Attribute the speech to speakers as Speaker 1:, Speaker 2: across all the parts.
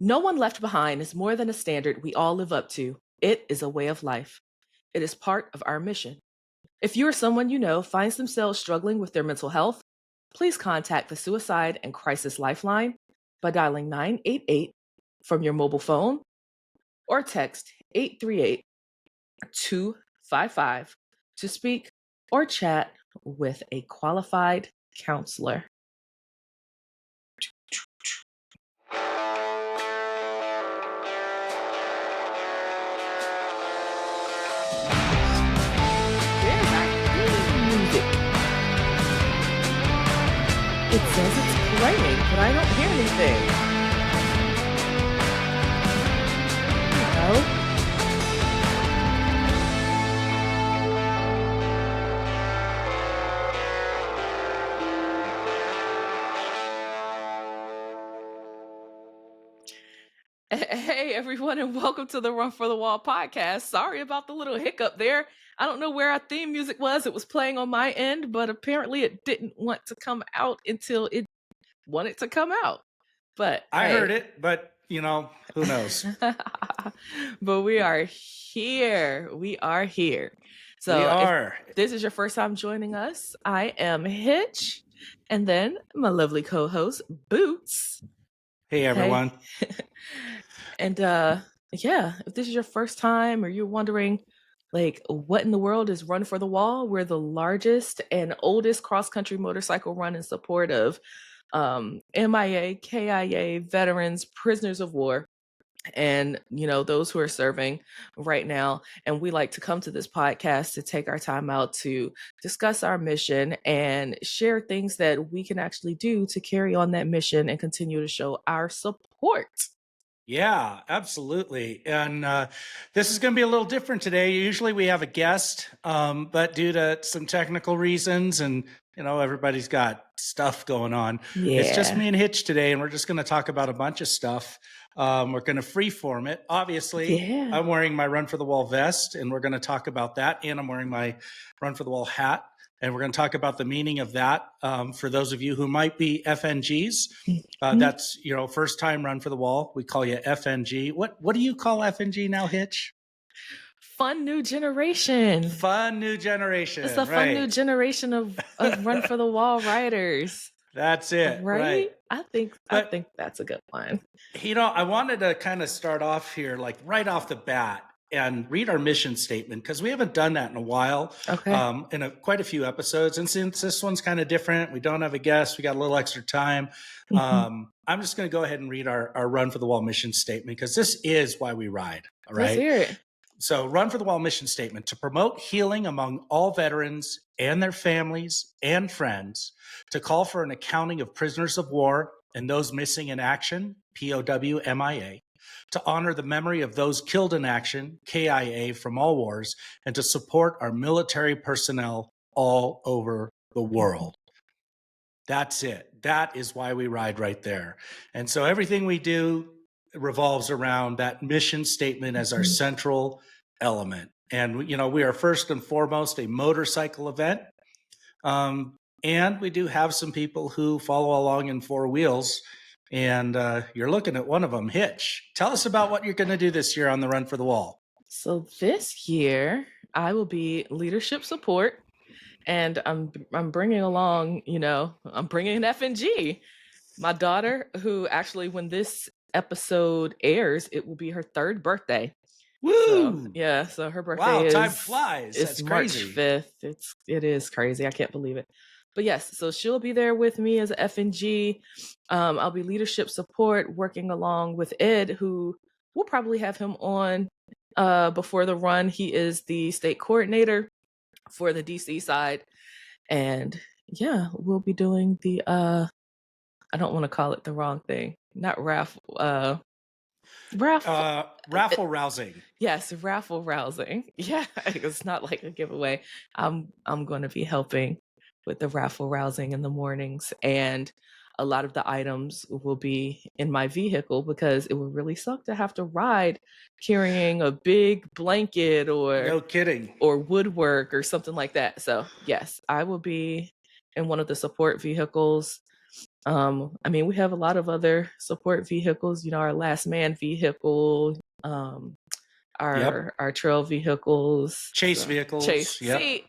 Speaker 1: No one left behind is more than a standard we all live up to. It is a way of life. It is part of our mission. If you or someone you know finds themselves struggling with their mental health, please contact the Suicide and Crisis Lifeline by dialing 988 from your mobile phone or text 838 255 to speak or chat with a qualified counselor. Where's our theme music? It says it's playing, but I don't hear anything. No. Hey everyone, and welcome to the Run for the Wall podcast. Sorry about the little hiccup there. I don't know where our theme music was. It was playing on my end, but apparently it didn't want to come out until it wanted to come out. But
Speaker 2: I
Speaker 1: hey.
Speaker 2: heard it, but who knows?
Speaker 1: But we are here. We are here. So
Speaker 2: we are.
Speaker 1: If this is your first time joining us, I am Hitch, and then my lovely co-host Boots.
Speaker 2: Hey everyone.
Speaker 1: Hey. And if this is your first time or you're wondering like what in the world is Run for the Wall, we're the largest and oldest cross-country motorcycle run in support of MIA, KIA, veterans, prisoners of war, and those who are serving right now. And we like to come to this podcast to take our time out to discuss our mission and share things that we can actually do to carry on that mission and continue to show our support.
Speaker 2: Yeah, absolutely. And this is going to be a little different today. Usually we have a guest, but due to some technical reasons and everybody's got stuff going on.
Speaker 1: Yeah.
Speaker 2: It's just me and Hitch today, and we're just going to talk about a bunch of stuff. We're going to freeform it. Obviously,
Speaker 1: Yeah.
Speaker 2: I'm wearing my Run for the Wall vest, and we're going to talk about that. And I'm wearing my Run for the Wall hat. And we're going to talk about the meaning of that for those of you who might be FNGs. That's, first time Run for the Wall. We call you FNG. What do you call FNG now, Hitch?
Speaker 1: Fun new generation.
Speaker 2: Fun new generation.
Speaker 1: It's a fun new generation of Run for the Wall riders.
Speaker 2: That's it.
Speaker 1: Right? I think that's a good one.
Speaker 2: I wanted to kind of start off here, like right off the bat, and read our mission statement, because we haven't done that in a while.
Speaker 1: Okay.
Speaker 2: In quite a few episodes. And since this one's kind of different, we don't have a guest, we got a little extra time. I'm just going to go ahead and read our Run for the Wall mission statement, because this is why we ride. All right.
Speaker 1: Let's hear it.
Speaker 2: So Run for the Wall mission statement: to promote healing among all veterans and their families and friends, to call for an accounting of prisoners of war and those missing in action, POW, MIA, to honor the memory of those killed in action, KIA, from all wars, and to support our military personnel all over the world. That's it. That is why we ride right there. And so everything we do revolves around that mission statement as our central element. And, we are first and foremost a motorcycle event. And we do have some people who follow along in four wheels. And you're looking at one of them, Hitch. Tell us about what you're going to do this year on the Run for the Wall.
Speaker 1: So this year, I will be leadership support. And I'm bringing along, I'm bringing an FNG. My daughter, who actually, when this episode airs, it will be her 3rd birthday.
Speaker 2: Woo!
Speaker 1: So her birthday
Speaker 2: time flies.
Speaker 1: It's
Speaker 2: That's
Speaker 1: March
Speaker 2: crazy.
Speaker 1: 5th. It is crazy. I can't believe it. But yes, so she'll be there with me as a FNG. I'll be leadership support, working along with Ed, who we'll probably have him on before the run. He is the state coordinator for the DC side. And yeah, we'll be doing the I don't want to call it the wrong thing. Not raffle
Speaker 2: rousing.
Speaker 1: Yes, raffle rousing. Yeah, it's not like a giveaway. I'm going to be helping with the raffle rousing in the mornings, and a lot of the items will be in my vehicle, because it would really suck to have to ride carrying a big blanket
Speaker 2: No kidding.
Speaker 1: or woodwork or something like that. So yes, I will be in one of the support vehicles. I mean, we have a lot of other support vehicles, our last man vehicle,
Speaker 2: Yep.
Speaker 1: our trail vehicles.
Speaker 2: Chase
Speaker 1: So Chase.
Speaker 2: vehicles. Yep.
Speaker 1: See,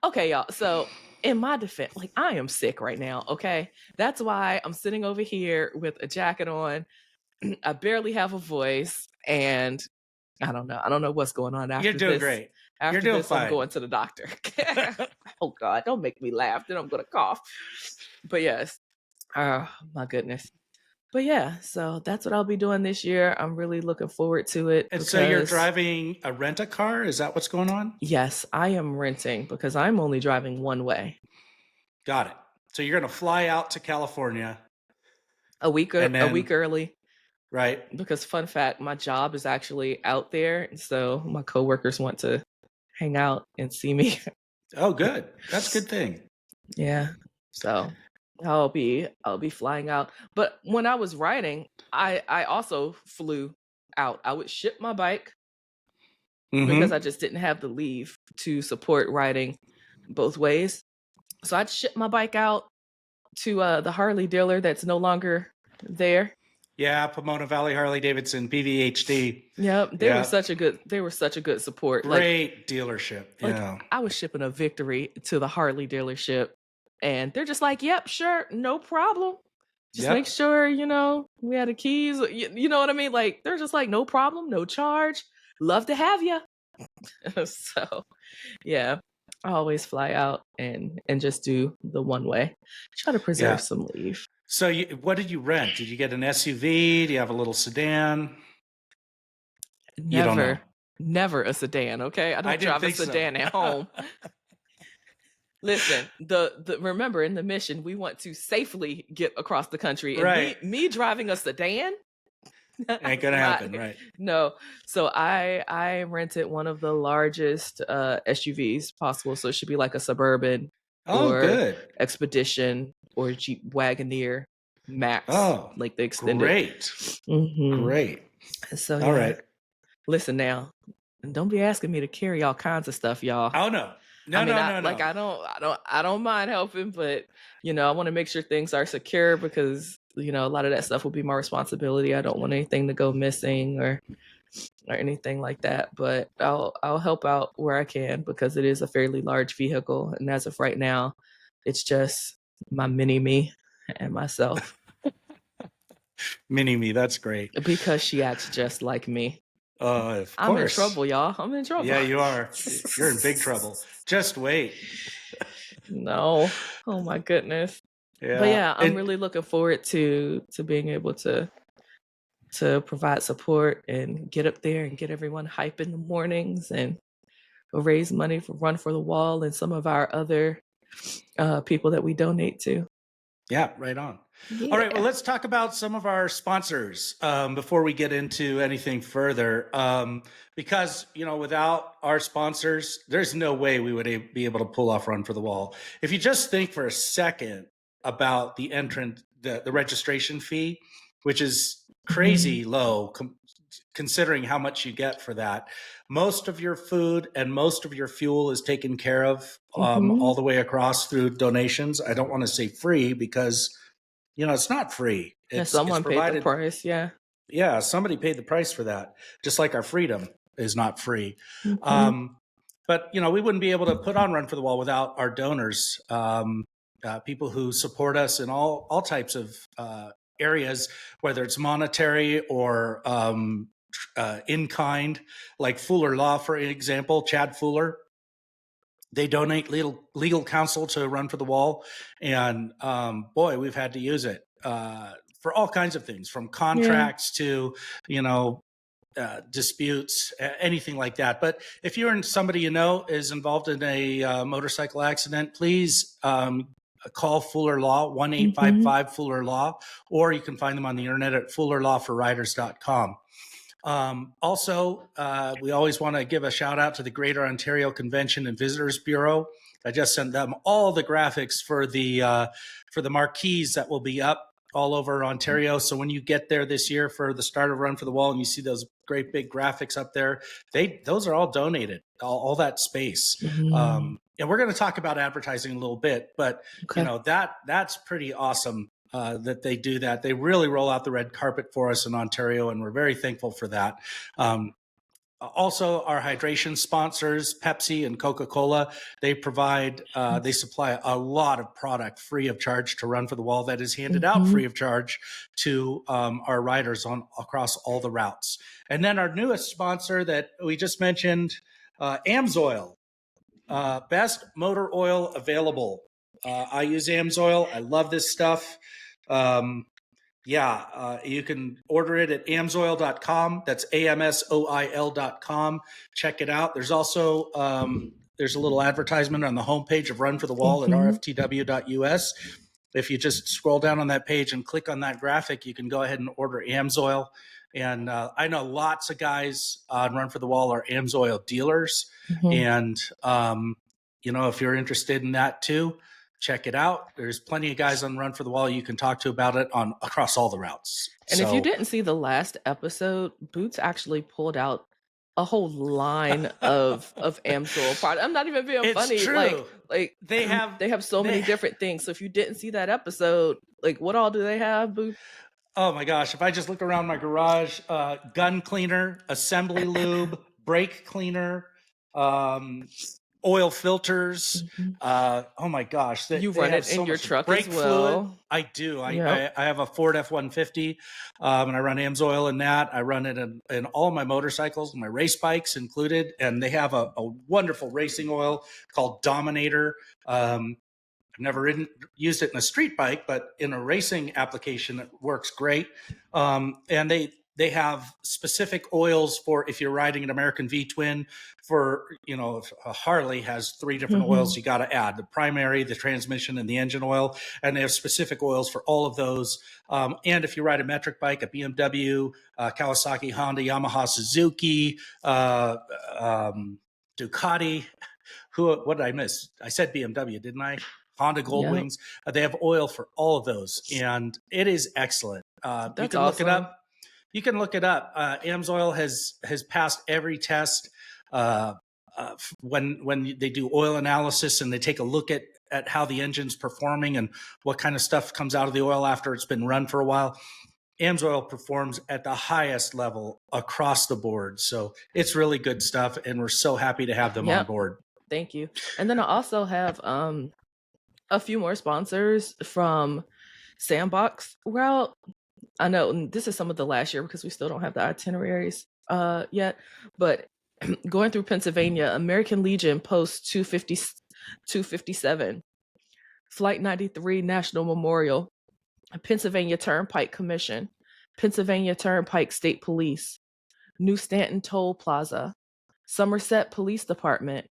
Speaker 1: okay, y'all. So in my defense, like I am sick right now. Okay. That's why I'm sitting over here with a jacket on. I barely have a voice, and I don't know. I don't know what's going on
Speaker 2: You're
Speaker 1: after
Speaker 2: doing
Speaker 1: this.
Speaker 2: great. You're
Speaker 1: After
Speaker 2: doing
Speaker 1: this, I'm
Speaker 2: fine.
Speaker 1: going to the doctor. Oh God, don't make me laugh. Then I'm gonna cough. But yes. Oh my goodness. But yeah, so that's what I'll be doing this year. I'm really looking forward to it
Speaker 2: And so you're
Speaker 1: because
Speaker 2: driving a rent-a-car? Is that what's going on?
Speaker 1: yes, I am renting because I'm only driving one way.
Speaker 2: Got it. So you're going to fly out to California
Speaker 1: A week
Speaker 2: and
Speaker 1: a
Speaker 2: then,
Speaker 1: week early
Speaker 2: right?
Speaker 1: because fun fact, my job is actually out there, and so my coworkers want to hang out and see me.
Speaker 2: Oh, good. That's a good thing.
Speaker 1: Yeah. So I'll be flying out. But when I was riding, I also flew out. I would ship my bike because I
Speaker 2: Mm-hmm.
Speaker 1: just didn't have the leave to support riding both ways. So I'd ship my bike out to the Harley dealer that's no longer there.
Speaker 2: Yeah, Pomona Valley Harley Davidson, PVHD.
Speaker 1: Yep,
Speaker 2: Yeah.
Speaker 1: they were such a good support.
Speaker 2: Great dealership.
Speaker 1: Like
Speaker 2: Yeah.
Speaker 1: I was shipping a victory to the Harley dealership, and they're just like, "Yep, sure, no problem. Just make
Speaker 2: Yep.
Speaker 1: sure we had the keys." You know what I mean? Like they're just like, "No problem, no charge. Love to have you." So yeah, I always fly out and just do the one way. Try to preserve
Speaker 2: Yeah.
Speaker 1: some leave.
Speaker 2: So what did you rent? Did you get an SUV? Do you have a little sedan? You don't know.
Speaker 1: Never, never a sedan. Okay, I
Speaker 2: I
Speaker 1: don't
Speaker 2: didn't
Speaker 1: drive a
Speaker 2: think so.
Speaker 1: sedan at home. Listen, the remember in the mission we want to safely get across the country, and
Speaker 2: Right.
Speaker 1: me driving a sedan,
Speaker 2: Ain't gonna
Speaker 1: not
Speaker 2: happen, right?
Speaker 1: no. So I rented one of the largest SUVs possible. So it should be like a Suburban
Speaker 2: Oh,
Speaker 1: or
Speaker 2: good.
Speaker 1: Expedition or Jeep Wagoneer Max,
Speaker 2: Oh,
Speaker 1: like the extended.
Speaker 2: great.
Speaker 1: Hmm.
Speaker 2: Great.
Speaker 1: So
Speaker 2: All
Speaker 1: yeah,
Speaker 2: right.
Speaker 1: listen now, and don't be asking me to carry all kinds of stuff, y'all.
Speaker 2: Oh no.
Speaker 1: I
Speaker 2: No,
Speaker 1: mean,
Speaker 2: no,
Speaker 1: I
Speaker 2: no,
Speaker 1: like
Speaker 2: no.
Speaker 1: I don't mind helping, but I want to make sure things are secure because a lot of that stuff will be my responsibility. I don't want anything to go missing or anything like that. But I'll help out where I can because it is a fairly large vehicle, and as of right now, it's just my mini me and myself
Speaker 2: Mini me, that's great.
Speaker 1: because she acts just like me.
Speaker 2: Of
Speaker 1: I'm in
Speaker 2: course.
Speaker 1: trouble, y'all. I'm in trouble.
Speaker 2: Yeah, you are. You're in big trouble. Just wait.
Speaker 1: No. Oh my goodness. But
Speaker 2: Yeah.
Speaker 1: yeah, I'm really looking forward to being able to provide support and get up there and get everyone hype in the mornings and raise money for Run for the Wall and some of our other people that we donate to.
Speaker 2: Yeah, right on. All right, well,
Speaker 1: Yeah.
Speaker 2: let's talk about some of our sponsors before we get into anything further. Because, without our sponsors, there's no way we would be able to pull off Run for the Wall. If you just think for a second about the registration fee, which is crazy low considering how much you get for that. Most of your food and most of your fuel is taken care of
Speaker 1: Mm-hmm.
Speaker 2: all the way across through donations. I don't want to say free because it's not free.
Speaker 1: Yeah,
Speaker 2: It's
Speaker 1: someone paid the
Speaker 2: provided.
Speaker 1: price. Yeah.
Speaker 2: Yeah, somebody paid the price for that. Just like our freedom is not free.
Speaker 1: Mm-hmm.
Speaker 2: But we wouldn't be able to put on Run for the Wall without our donors, people who support us in all types of areas, whether it's monetary or in kind, like Fuller Law, for example, Chad Fuller. They donate legal counsel to Run for the Wall, and boy, we've had to use it for all kinds of things, from contracts to disputes, anything like that. But if you're in somebody is involved in a motorcycle accident, please call Fuller Law, 1-855 Fuller Law, or you can find them on the internet at fullerlawforriders.com. Also, we always want to give a shout out to the Greater Ontario Convention and Visitors Bureau. I just sent them all the graphics for the marquees that will be up all over Ontario. So when you get there this year for the start of Run for the Wall and you see those great big graphics up there, those are all donated, all that space.
Speaker 1: Mm-hmm.
Speaker 2: And we're going to talk about advertising a little bit, but
Speaker 1: Okay.
Speaker 2: that's pretty awesome. that they do that. They really roll out the red carpet for us in Ontario, and we're very thankful for that. Also, our hydration sponsors, Pepsi and Coca-Cola, they provide, they supply a lot of product free of charge to Run for the Wall that is handed out free of charge to our riders on across all the routes. And then our newest sponsor that we just mentioned, AMSOIL, best motor oil available. I use AMSOIL. I love this stuff. You can order it at amsoil.com. That's AMSOIL.com. Check it out. There's also there's a little advertisement on the homepage of Run for the Wall at RFTW.us. If you just scroll down on that page and click on that graphic, you can go ahead and order AMSOIL. And I know lots of guys on Run for the Wall are AMSOIL dealers. And, if you're interested in that too, check it out. There's plenty of guys on Run for the Wall you can talk to about it across all the routes.
Speaker 1: And if you didn't see the last episode, Boots actually pulled out a whole line of AMSOIL product. I'm not even being funny.
Speaker 2: True.
Speaker 1: Like they have so many different things. So if you didn't see that episode, like what all do they have, Boots?
Speaker 2: Oh my gosh! If I just look around my garage, gun cleaner, assembly lube, brake cleaner, oil filters. Oh my gosh!
Speaker 1: You run it in your truck as well.
Speaker 2: Fluid. I do. I have a Ford F-150, and I run AMSOIL in that. I run it in all my motorcycles, my race bikes included, and they have a wonderful racing oil called Dominator. I've never used it in a street bike, but in a racing application, it works great. And they have specific oils for if you're riding an American V-twin. For if a Harley has 3 different oils you got to add: the primary, the transmission, and the engine oil. And they have specific oils for all of those. And if you ride a metric bike, a BMW, Kawasaki, Honda, Yamaha, Suzuki, Ducati. What did I miss? I said BMW, didn't I? Honda Goldwings. They have oil for all of those, and it is excellent. You can look it up. You can look it up. AMSOIL has passed every test. When they do oil analysis and they take a look at how the engine's performing and what kind of stuff comes out of the oil after it's been run for a while, AMSOIL performs at the highest level across the board. So it's really good stuff, and we're so happy to have them on board.
Speaker 1: Thank you. And then I also have a few more sponsors from Sandbox route. I know this is some of the last year because we still don't have the itineraries yet, but going through Pennsylvania, American Legion Post 257, Flight 93 National Memorial, Pennsylvania Turnpike Commission, Pennsylvania Turnpike State Police, New Stanton Toll Plaza, Somerset Police Department,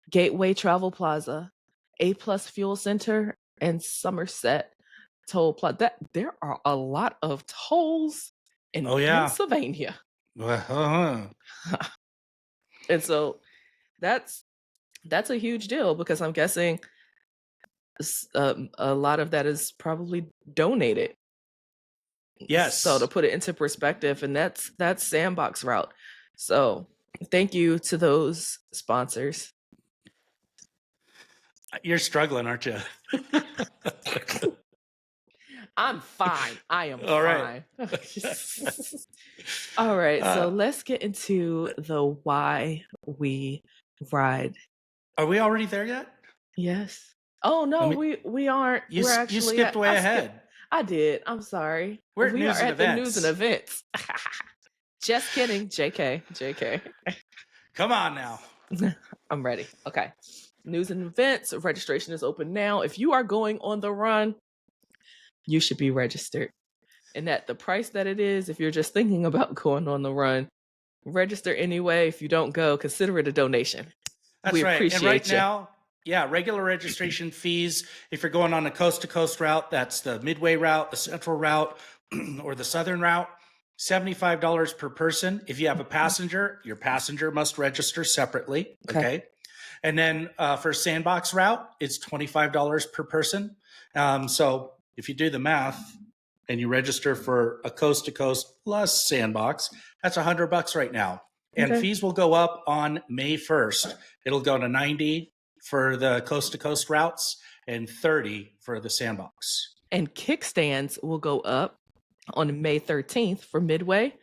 Speaker 1: Gateway Travel Plaza, A+ Fuel Center, and Somerset Toll Plaza. There are a lot of tolls in Pennsylvania. And so that's a huge deal because I'm guessing a lot of that is probably donated.
Speaker 2: Yes.
Speaker 1: So to put it into perspective, and that's Sandbox route. So thank you to those sponsors.
Speaker 2: You're struggling, aren't you?
Speaker 1: I'm fine. I am
Speaker 2: all
Speaker 1: fine. All right. So let's get into the why we ride.
Speaker 2: Are we already there yet?
Speaker 1: Yes. Oh no, we aren't.
Speaker 2: You skipped way ahead.
Speaker 1: I did. I'm sorry.
Speaker 2: We are
Speaker 1: at the news and events. Just kidding. JK.
Speaker 2: Come on now.
Speaker 1: I'm ready. Okay. News and events. Registration is open now. If you are going on the run, you should be registered. And at the price that it is, if you're just thinking about going on the run, register anyway. If you don't go, consider it a donation.
Speaker 2: That's right. And right now, regular registration fees. If you're going on a coast-to-coast route, that's the Midway route, the Central route, or the Southern route, $75 per person. If you have a passenger, your passenger must register separately. Okay. And then for Sandbox route, it's $25 per person. So if you do the math and you register for a coast-to-coast plus Sandbox, that's $100 right now. And fees will go up on May 1st. It'll go to $90 for the coast-to-coast routes and $30 for the Sandbox.
Speaker 1: And kickstands will go up on May 13th for Midway,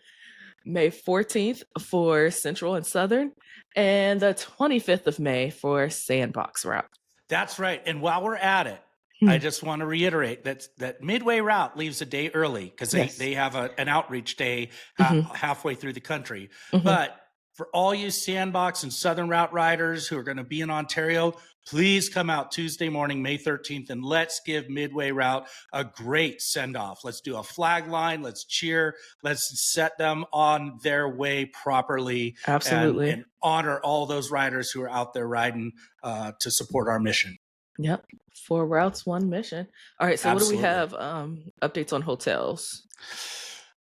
Speaker 1: May 14th for Central and Southern, and the 25th of May for Sandbox route.
Speaker 2: That's right. And while we're at it, I just want to reiterate that Midway route leaves a day early because
Speaker 1: Yes.
Speaker 2: they have an outreach day
Speaker 1: Mhm.
Speaker 2: halfway through the country.
Speaker 1: Mhm.
Speaker 2: But for all you Sandbox and Southern Route riders who are going to be in Ontario, please come out Tuesday morning, May 13th, and let's give Midway route a great send off. Let's do a flag line. Let's cheer. Let's set them on their way properly
Speaker 1: Absolutely.
Speaker 2: and honor all those riders who are out there riding to support our mission.
Speaker 1: Yep. 4 routes, 1 mission. All right, so what do we
Speaker 2: Absolutely.
Speaker 1: have updates on hotels?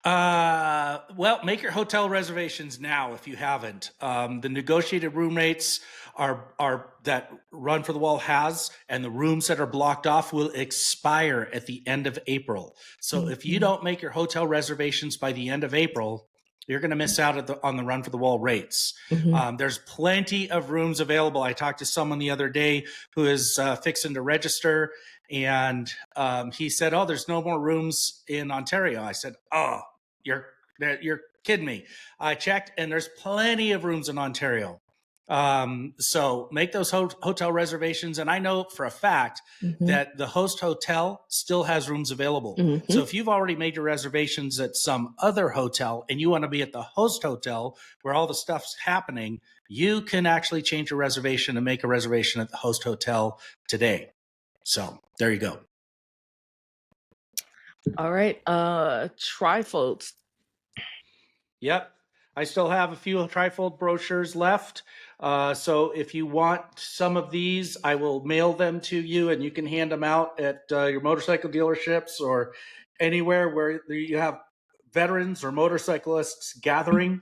Speaker 2: Well, make your hotel reservations now if you haven't. The negotiated room rates are that Run for the Wall has, and the rooms that are blocked off will expire at the end of April. So if you don't make your hotel reservations by the end of April, you're going to miss out on the Run for the Wall rates. There's plenty of rooms available. I talked to someone the other day who is fixing to register, and he said, "Oh, there's no more rooms in Ontario." I said, "Oh, you're kidding me." I checked, and there's plenty of rooms in Ontario. So make those hotel reservations. And I know for a fact that the host hotel still has rooms available. So if you've already made your reservations at some other hotel and you want to be at the host hotel where all the stuff's happening, you can actually change your reservation and make a reservation at the host hotel today. So there you go.
Speaker 1: All right, trifolds.
Speaker 2: Yep. I still have a few trifold brochures left. So if you want some of these, I will mail them to you and you can hand them out at your motorcycle dealerships or anywhere where you have veterans or motorcyclists gathering.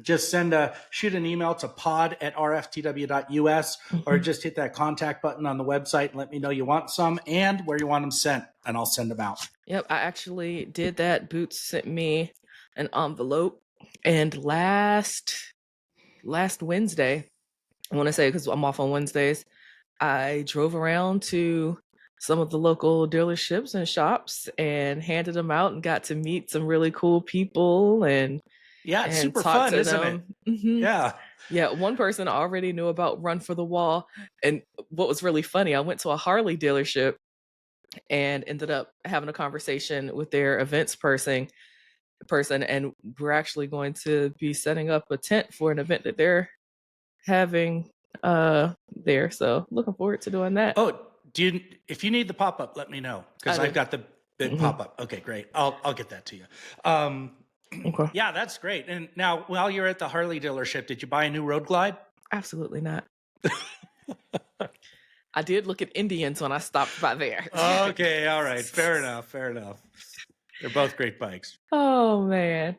Speaker 2: Just shoot an email to pod@rftw.us or just hit that contact button on the website and let me know you want some and where you want them sent, and I'll send them out.
Speaker 1: Yep, I actually did that. Boots sent me an envelope, and last Wednesday, I want to say because I'm off on Wednesdays, I drove around to some of the local dealerships and shops and handed them out and got to meet some really cool people and
Speaker 2: It's super
Speaker 1: talk
Speaker 2: fun,
Speaker 1: to
Speaker 2: isn't it?
Speaker 1: them.
Speaker 2: Yeah.
Speaker 1: Yeah, one person already knew about Run for the Wall, and what was really funny, I went to a Harley dealership and ended up having a conversation with their events person, and we're actually going to be setting up a tent for an event that they're having there. So looking forward to doing that.
Speaker 2: Oh, if you need the pop-up, let me know because I've got the big pop-up. Okay, great. I'll get that to you.
Speaker 1: Okay.
Speaker 2: Yeah, that's great. And now, while you're at the Harley dealership, did you buy a new Road Glide?
Speaker 1: Absolutely not. I did look at Indians when I stopped by there.
Speaker 2: Okay, all right. Fair enough. They're both great bikes.
Speaker 1: Oh man.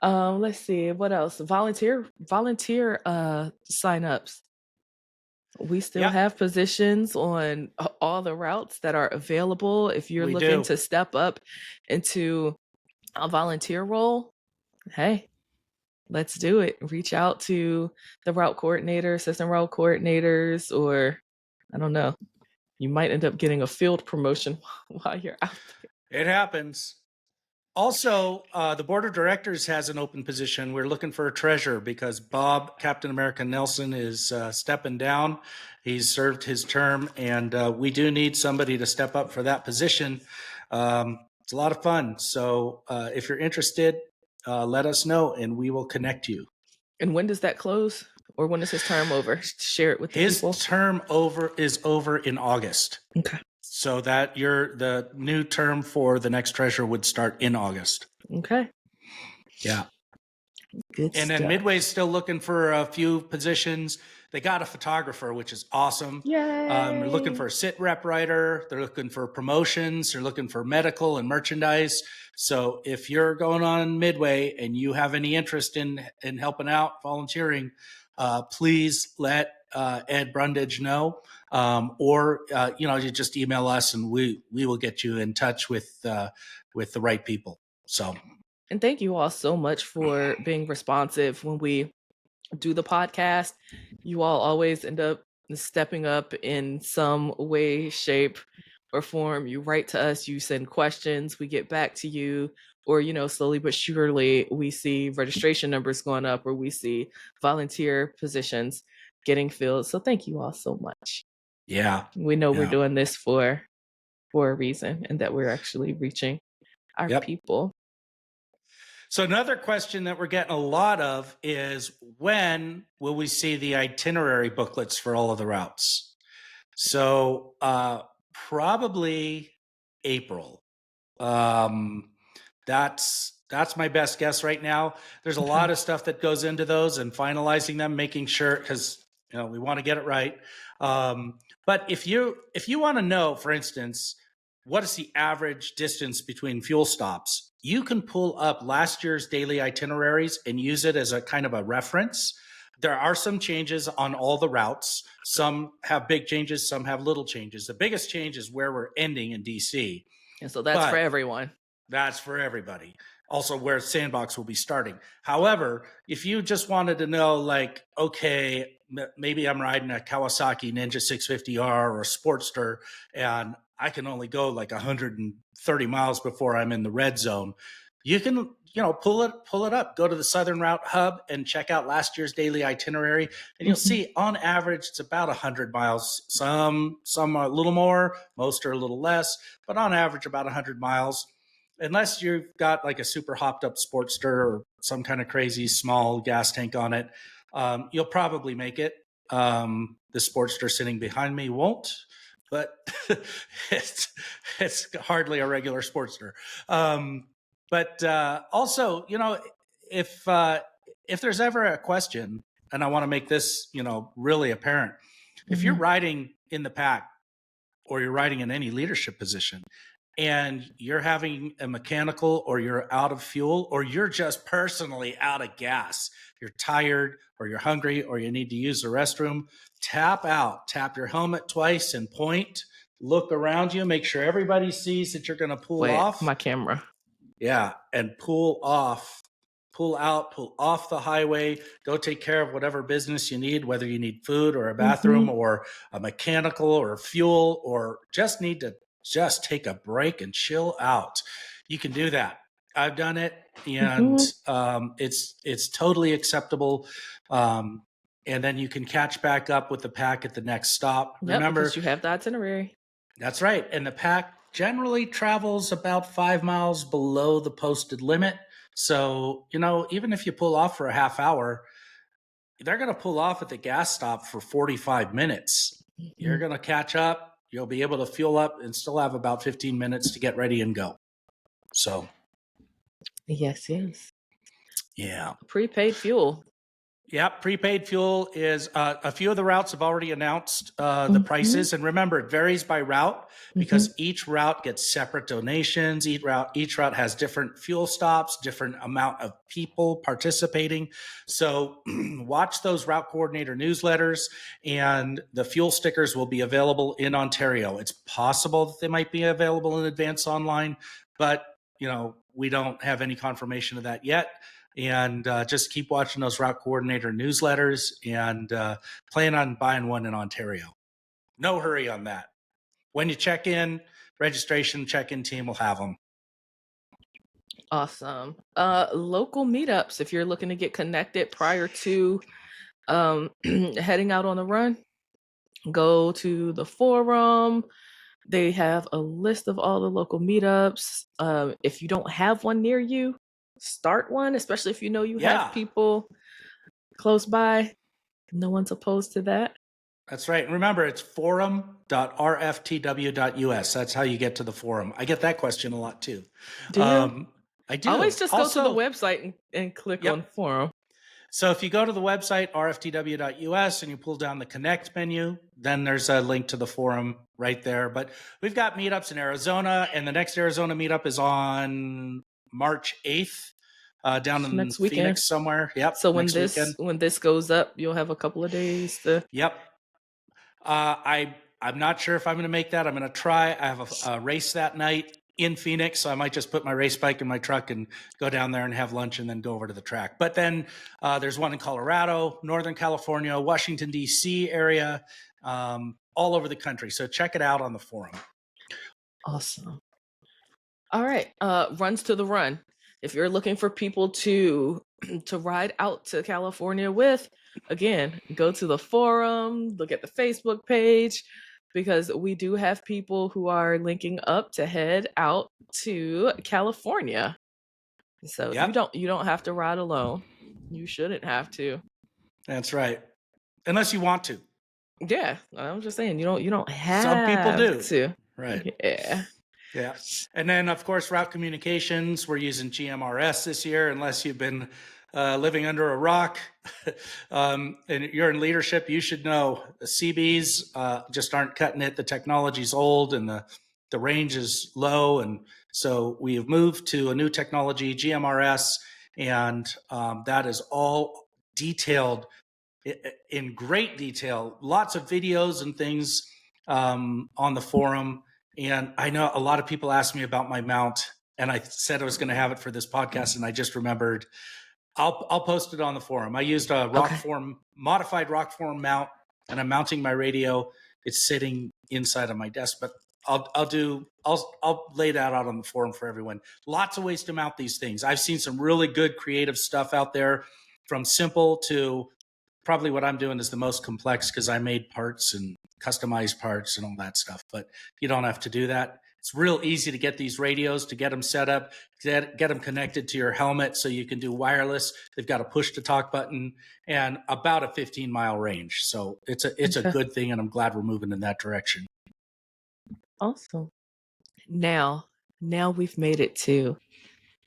Speaker 1: Let's see what else. Volunteer signups. We still have positions on all the routes that are available. If you're looking to step up into a volunteer role, hey, let's do it. Reach out to the route coordinator, assistant route coordinators, or I don't know. You might end up getting a field promotion while you're out there.
Speaker 2: It happens. Also, the board of directors has an open position. We're looking for a treasurer because Bob, Captain America Nelson, is stepping down. He's served his term, and we do need somebody to step up for that position. It's a lot of fun. So if you're interested, let us know, and we will connect you.
Speaker 1: And when does that close? Or when is his term over? Share it with the people.
Speaker 2: His term is over in August.
Speaker 1: Okay.
Speaker 2: So that the new term for the next treasurer would start in August.
Speaker 1: Okay.
Speaker 2: Yeah.
Speaker 1: Good
Speaker 2: and
Speaker 1: stuff.
Speaker 2: then Midway's still looking for a few positions. They got a photographer, which is awesome.
Speaker 1: Yay.
Speaker 2: They're looking for a sit rep writer. They're looking for promotions. They're looking for medical and merchandise. So if you're going on Midway and you have any interest in helping out, volunteering, please let Ed Brundage know, or you just email us and we will get you in touch with the right people. So,
Speaker 1: and thank you all so much for being responsive when we do the podcast. You all always end up stepping up in some way, shape, or form. You write to us, you send questions, we get back to you, or, slowly but surely, we see registration numbers going up, or we see volunteer positions getting filled. So thank you all so much.
Speaker 2: Yeah.
Speaker 1: We know we're
Speaker 2: Yeah.
Speaker 1: doing this for a reason, and that we're actually reaching our
Speaker 2: Yep.
Speaker 1: people.
Speaker 2: So another question that we're getting a lot of is, when will we see the itinerary booklets for all of the routes? So probably April. Um, that's my best guess right now. There's a lot of stuff that goes into those and finalizing them, making sure, because we want to get it right. But if you want to know, for instance, what is the average distance between fuel stops, you can pull up last year's daily itineraries and use it as a kind of a reference. There are some changes on all the routes. Some have big changes, some have little changes. The biggest change is where we're ending in DC.
Speaker 1: And so that's for
Speaker 2: But
Speaker 1: everyone.
Speaker 2: that's for everybody. Also, where Sandbox will be starting. However, if you just wanted to know, like, okay, maybe I'm riding a Kawasaki Ninja 650R or a Sportster, and I can only go like 130 miles before I'm in the red zone, you can, pull it up, go to the Southern Route Hub and check out last year's daily itinerary, and you'll
Speaker 1: Mhm.
Speaker 2: see on average it's about 100 miles. Some are a little more, most are a little less, but on average about 100 miles. Unless you've got like a super hopped up Sportster or some kind of crazy small gas tank on it, you'll probably make it. The Sportster sitting behind me won't, but it's hardly a regular Sportster. But also, if there's ever a question, and I want to make this really apparent, if you're
Speaker 1: Mhm.
Speaker 2: riding in the pack or you're riding in any leadership position and you're having a mechanical, or you're out of fuel, or you're just personally out of gas, you're tired or you're hungry or you need to use the restroom, tap your helmet twice and point, look around you, make sure everybody sees that you're going to pull
Speaker 1: Wait,
Speaker 2: off.
Speaker 1: my camera.
Speaker 2: Yeah, and pull off the highway, go take care of whatever business you need, whether you need food or a bathroom
Speaker 1: Mhm.
Speaker 2: or a mechanical or fuel, or just need to just take a break and chill out. You can do that. I've done it, and
Speaker 1: Mhm.
Speaker 2: it's totally acceptable. Um, and then you can catch back up with the pack at the next stop.
Speaker 1: Yep, because
Speaker 2: Remember,
Speaker 1: you have the itinerary.
Speaker 2: that's right. And the pack generally travels about 5 miles below the posted limit. So, even if you pull off for a half hour, they're going to pull off at the gas stop for 45 minutes. You're
Speaker 1: Mhm.
Speaker 2: going to catch up. You'll be able to fuel up and still have about 15 minutes to get ready and go. So,
Speaker 1: Yes, yes.
Speaker 2: yeah.
Speaker 1: Prepaid fuel.
Speaker 2: Yep, prepaid fuel is a few of the routes have already announced the
Speaker 1: Mhm.
Speaker 2: prices, and remember, it varies by route
Speaker 1: Mhm.
Speaker 2: because each route gets separate donations. Each route has different fuel stops, different amount of people participating. So watch those route coordinator newsletters, and the fuel stickers will be available in Ontario. It's possible that they might be available in advance online, but we don't have any confirmation of that yet. And just keep watching those route coordinator newsletters, and plan on buying one in Ontario. No hurry on that. When you check in, registration check-in team will have them.
Speaker 1: Awesome. Local meetups, if you're looking to get connected prior to heading out on the run, go to the forum. They have a list of all the local meetups. If you don't have one near you, start one, especially if you know you have
Speaker 2: Yeah,
Speaker 1: people close by. No one's opposed to that.
Speaker 2: that's right. And remember, it's forum.rftw.us. That's how you get to the forum. I get that question a lot too.
Speaker 1: Do you?
Speaker 2: Um, I
Speaker 1: Always
Speaker 2: do.
Speaker 1: just go to the
Speaker 2: Also,
Speaker 1: website and click on
Speaker 2: yep.
Speaker 1: forum.
Speaker 2: So if you go to the website, rftw.us, and you pull down the connect menu, then there's a link to the forum right there. But we've got meetups in Arizona, and the next Arizona meetup is on March 8th, down
Speaker 1: So
Speaker 2: in
Speaker 1: next weekend.
Speaker 2: Phoenix somewhere. Yep,
Speaker 1: So when
Speaker 2: next
Speaker 1: this
Speaker 2: weekend.
Speaker 1: when this goes up, you'll have a couple of days to.
Speaker 2: Yep. I'm not sure if I'm going to make that. I'm going to try. I have a race that night in Phoenix, so I might just put my race bike in my truck and go down there and have lunch and then go over to the track. But then there's one in Colorado, Northern California, Washington D.C. area, all over the country. So check it out on the forum.
Speaker 1: Awesome. All right. Runs to the run. If you're looking for people to to ride out to California with, again, go to the forum, look at the Facebook page, because we do have people who are linking up to head out to California. So
Speaker 2: Yep,
Speaker 1: you don't have to ride alone. You shouldn't have to.
Speaker 2: that's right. Unless you want to.
Speaker 1: Yeah, I'm just saying you don't
Speaker 2: Some people
Speaker 1: have
Speaker 2: do.
Speaker 1: to.
Speaker 2: Right.
Speaker 1: Yeah.
Speaker 2: Yeah. And then, of course, route communications, we're using GMRS this year, unless you've been living under a rock and you're in leadership, you should know the CBs just aren't cutting it. The technology's old and the range is low. And so we have moved to a new technology, GMRS, and that is all detailed in great detail, lots of videos and things on the forum. And I know a lot of people asked me about my mount, and I said I was going to have it for this podcast, and I just remembered I'll post it on the forum. I used a
Speaker 1: Okay.
Speaker 2: modified rock form mount, and I'm mounting my radio. It's sitting inside of my desk, but I'll lay that out on the forum for everyone. Lots of ways to mount these things. I've seen some really good creative stuff out there, from simple to probably what I'm doing is the most complex, because I made parts and customized parts and all that stuff. But you don't have to do that. It's real easy to get these radios, to get them set up, get them connected to your helmet so you can do wireless. They've got a push to talk button and about a 15-mile range. So it's a
Speaker 1: Okay.
Speaker 2: good thing, and I'm glad we're moving in that direction.
Speaker 1: Awesome. Now, now we've made it to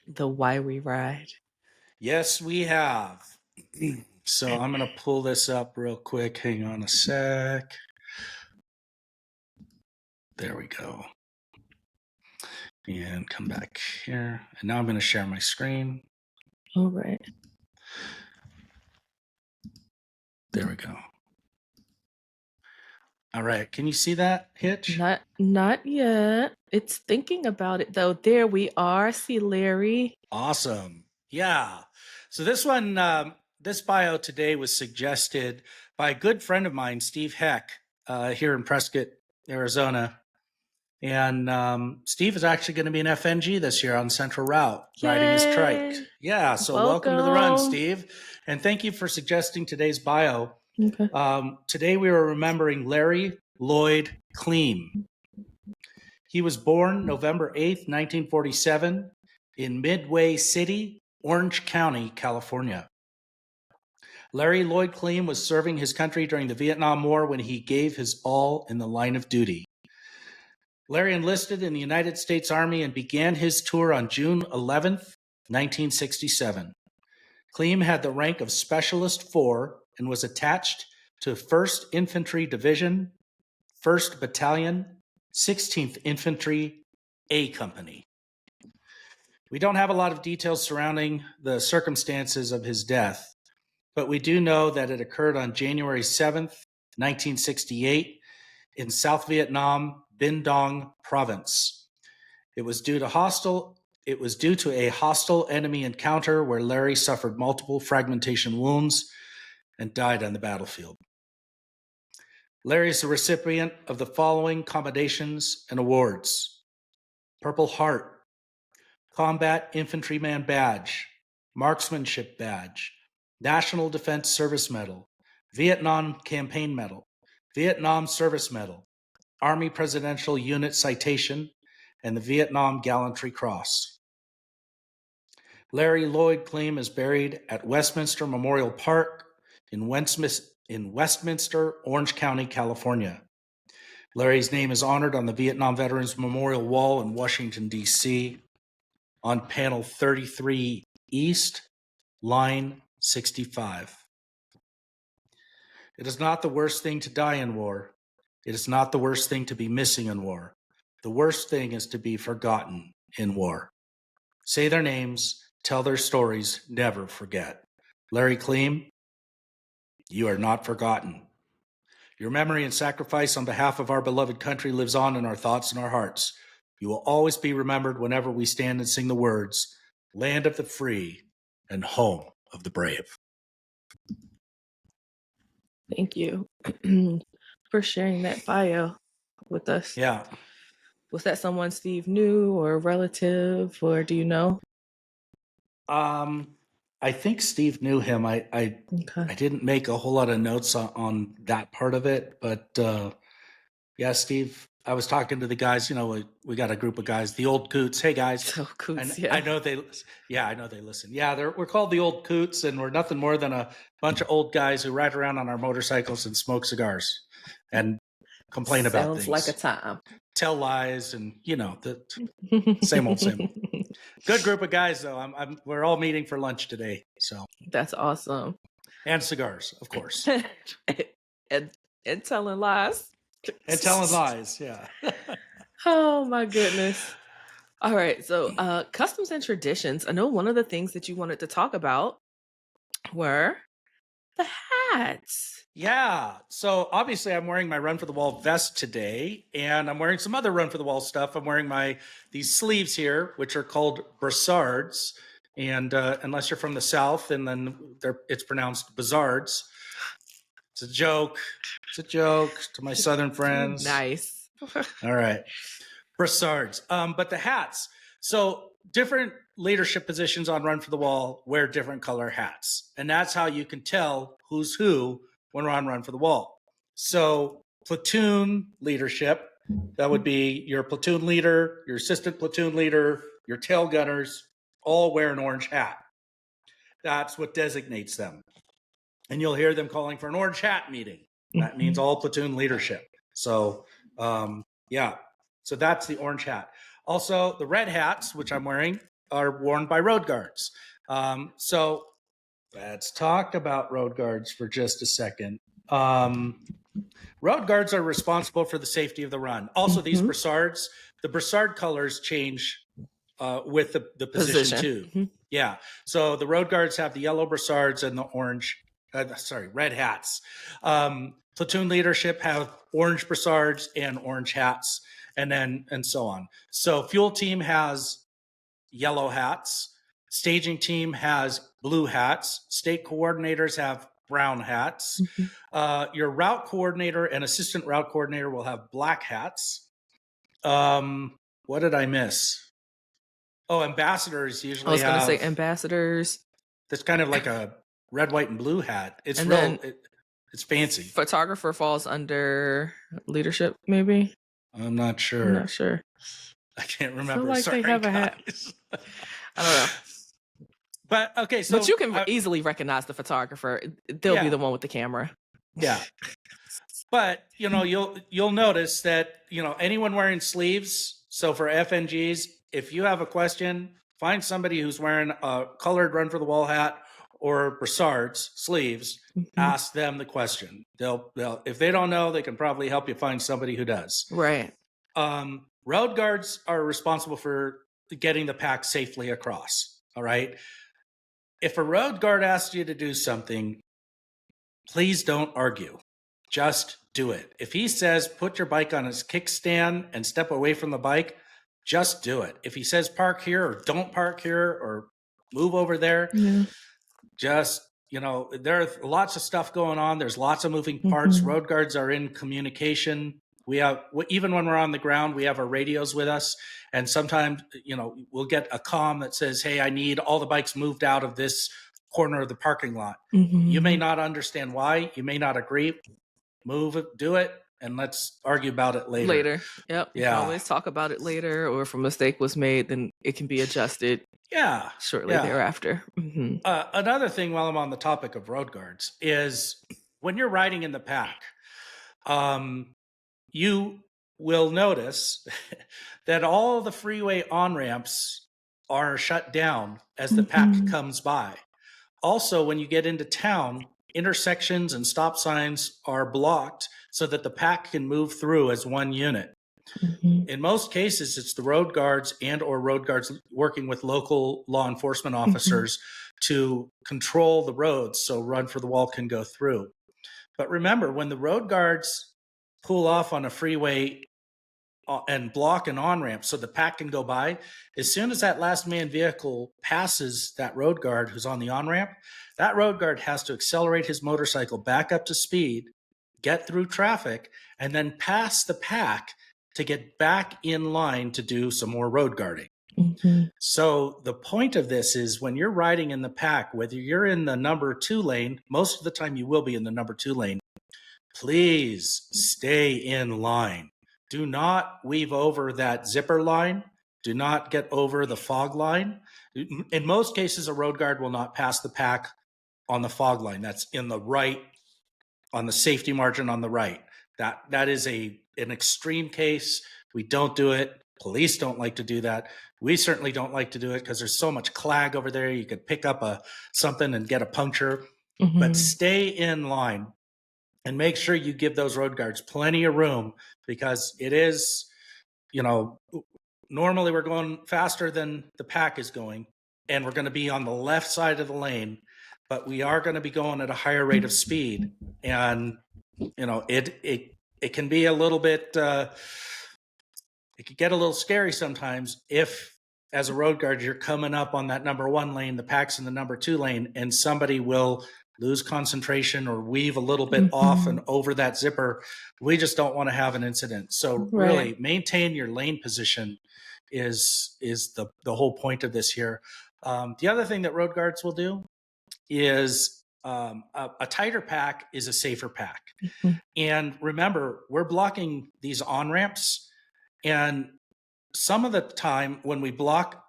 Speaker 1: the why we ride.
Speaker 2: Yes, we have. So I'm going to pull this up real quick. Hang on a sec. There we go. And come back here. And now I'm going to share my screen.
Speaker 1: All right.
Speaker 2: There we go. All right. Can you see that, Hitch?
Speaker 1: Not yet. It's thinking about it though. There we are. See Larry.
Speaker 2: Awesome. Yeah. So this one, this bio today was suggested by a good friend of mine, Steve Heck, here in Prescott, Arizona. And Steve is actually going to be an FNG this year on Central Route, riding his trike.
Speaker 1: Yay.
Speaker 2: Yeah. So welcome to the run,
Speaker 1: Welcome.
Speaker 2: Steve. And thank you for suggesting today's bio.
Speaker 1: Okay.
Speaker 2: Today we were remembering Larry Lloyd Kleem. He was born November 8th, 1947 in Midway City, Orange County, California. Larry Lloyd Kleem was serving his country during the Vietnam War when he gave his all in the line of duty. Larry enlisted in the United States Army and began his tour on June 11th, 1967. Kleem had the rank of Specialist 4 and was attached to 1st Infantry Division, 1st Battalion, 16th Infantry, A Company. We don't have a lot of details surrounding the circumstances of his death, but we do know that it occurred on January 7th, 1968, in South Vietnam, Binh Dong Province. It was due to a hostile enemy encounter where Larry suffered multiple fragmentation wounds and died on the battlefield. Larry is the recipient of the following commendations and awards: Purple Heart, Combat Infantryman Badge, Marksmanship Badge, National Defense Service Medal, Vietnam Campaign Medal, Vietnam Service Medal, Army Presidential Unit Citation, and the Vietnam Gallantry Cross. Larry Lloyd Kleem is buried at Westminster Memorial Park in Westminster, Orange County, California. Larry's name is honored on the Vietnam Veterans Memorial Wall in Washington, D.C., on panel 33 East, line 65. It is not the worst thing to die in war. It is not the worst thing to be missing in war. The worst thing is to be forgotten in war. Say their names, tell their stories, never forget. Larry Kleem, you are not forgotten. Your memory and sacrifice on behalf of our beloved country lives on in our thoughts and our hearts. You will always be remembered whenever we stand and sing the words, "Land of the free and home of the brave."
Speaker 1: Thank you for sharing that bio with us.
Speaker 2: Yeah.
Speaker 1: Was that someone Steve knew or a relative, or do you know?
Speaker 2: Um, I think Steve knew him.
Speaker 1: Okay.
Speaker 2: I didn't make a whole lot of notes on that part of it, but yeah, Steve. I was talking to the guys. We got a group of guys, the old coots. Hey guys,
Speaker 1: So Coots,
Speaker 2: and
Speaker 1: yeah.
Speaker 2: I know they. Yeah, I know they listen. Yeah, we're called the old coots, and we're nothing more than a bunch of old guys who ride around on our motorcycles and smoke cigars and complain about
Speaker 1: Sounds like a
Speaker 2: things,
Speaker 1: time.
Speaker 2: tell lies, and the same old, same old. Good group of guys, though. We're all meeting for lunch today. So,
Speaker 1: That's awesome.
Speaker 2: and cigars, of course,
Speaker 1: and and telling lies.
Speaker 2: and telling lies. Yeah.
Speaker 1: Oh my goodness. All right. So, customs and traditions. I know one of the things that you wanted to talk about were the hats.
Speaker 2: Yeah. So obviously, I'm wearing my Run for the Wall vest today, and I'm wearing some other Run for the Wall stuff. I'm wearing these sleeves here, which are called brassards. And unless you're from the South, and then it's pronounced bizards. It's a joke. It's a joke to my Southern friends.
Speaker 1: Nice.
Speaker 2: All right. Brassards. But the hats. So different leadership positions on Run for the Wall wear different color hats. And that's how you can tell who's who when we're on Run for the Wall. So platoon leadership, that would be your platoon leader, your assistant platoon leader, your tail gunners, all wear an orange hat. That's what designates them. And you'll hear them calling for an orange hat meeting. That means all platoon leadership. So, yeah. So that's the orange hat. Also, the red hats, which I'm wearing, are worn by road guards. So let's talk about road guards for just a second. Road guards are responsible for the safety of the run. Also, these brassards, the brassard colors change with the position too. Yeah. So the road guards have the yellow brassards and the orange, red hats. Platoon leadership have orange brassards and orange hats, and so on. So fuel team has yellow hats. Staging team has blue hats. State coordinators have brown hats. Your route coordinator and assistant route coordinator will have black hats. What did I miss? Oh, ambassadors
Speaker 1: I
Speaker 2: usually
Speaker 1: was going to say
Speaker 2: have.
Speaker 1: ambassadors.
Speaker 2: That's kind of like a red, white, and blue hat. It's
Speaker 1: And
Speaker 2: real.
Speaker 1: then
Speaker 2: It's fancy.
Speaker 1: photographer falls under leadership, maybe.
Speaker 2: I'm not sure.
Speaker 1: I'm not sure.
Speaker 2: I can't
Speaker 1: I
Speaker 2: remember.
Speaker 1: feel like
Speaker 2: Sorry,
Speaker 1: they have a hat. I don't know.
Speaker 2: But okay, so
Speaker 1: But you can easily recognize the photographer. They'll be the one with the camera.
Speaker 2: Yeah. But you'll notice that anyone wearing sleeves. So for FNGs, if you have a question, find somebody who's wearing a colored Run for the Wall hat or brassards sleeves. Ask them the question. They'll if they don't know, they can probably help you find somebody who does.
Speaker 1: Right.
Speaker 2: Road guards are responsible for getting the pack safely across. All right. If a road guard asks you to do something, please don't argue. Just do it. If he says put your bike on his kickstand and step away from the bike, just do it. If he says park here or don't park here or move over there, just, there are lots of stuff going on. There's lots of moving parts. Road guards are in communication. We have, even when we're on the ground, we have our radios with us. And sometimes, we'll get a comm that says, hey, I need all the bikes moved out of this corner of the parking lot. You may not understand why. You may not agree. Move it, do it, and let's argue about it later.
Speaker 1: Yep. You can always talk about it later, or if a mistake was made, then it can be adjusted. Shortly thereafter.
Speaker 2: Another thing, while I'm on the topic of road guards, is when you're riding in the pack, you will notice that all the freeway on-ramps are shut down as the pack comes by. Also, when you get into town, intersections and stop signs are blocked so that the pack can move through as one unit. In most cases, it's the road guards or road guards working with local law enforcement officers to control the roads so Run for the Wall can go through. But remember, when the road guards pull off on a freeway and block an on-ramp so the pack can go by, as soon as that last man vehicle passes that road guard who's on the on-ramp, that road guard has to accelerate his motorcycle back up to speed, get through traffic, and then pass the pack to get back in line to do some more road guarding.
Speaker 1: Mhm.
Speaker 2: So the point of this is when you're riding in the pack, whether you're in the number 2 lane, most of the time you will be in the number 2 lane, please stay in line. Do not weave over that zipper line. Do not get over the fog line. In most cases, a road guard will not pass the pack on the fog line. That's in the right, on the safety margin on the right. That is an extreme case. We don't do it. Police don't like to do that. We certainly don't like to do it because there's so much clag over there. You could pick up something and get a puncture. But
Speaker 1: Mhm.
Speaker 2: stay in line and make sure you give those road guards plenty of room, because it is, normally we're going faster than the pack is going, and we're going to be on the left side of the lane, but we are going to be going at a higher rate of speed. And, it can be a little bit, it could get a little scary sometimes if, as a road guard, you're coming up on that number 1 lane, the pack's in the number 2 lane, and somebody will lose concentration or weave a little bit off and
Speaker 1: Mhm.
Speaker 2: over that zipper. We just don't want to have an incident. So
Speaker 1: Right.
Speaker 2: really maintain your lane position is the whole point of this here. The other thing that road guards will do is a tighter pack is a safer pack.
Speaker 1: Mhm.
Speaker 2: And remember, we're blocking these on ramps, and some of the time when we block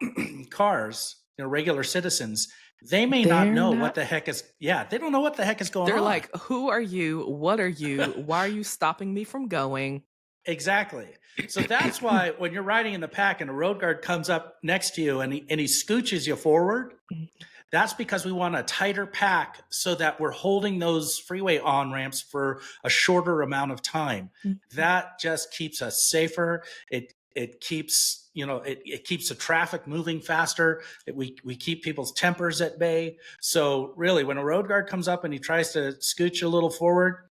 Speaker 2: cars, regular citizens, they may not
Speaker 1: They're
Speaker 2: know what
Speaker 1: not
Speaker 2: the heck is, yeah, they don't know what the heck is going
Speaker 1: they're
Speaker 2: on.
Speaker 1: like, "Who are you? What are you? Why are you stopping me from going?"
Speaker 2: Exactly. So that's why when you're riding in the pack and a road guard comes up next to you and he scooches you forward, that's because we want a tighter pack so that we're holding those freeway on ramps for a shorter amount of time.
Speaker 1: Mhm.
Speaker 2: That just keeps us safer. It keeps, it keeps the traffic moving faster. We keep people's tempers at bay. So really, when a road guard comes up and he tries to scoot you a little forward,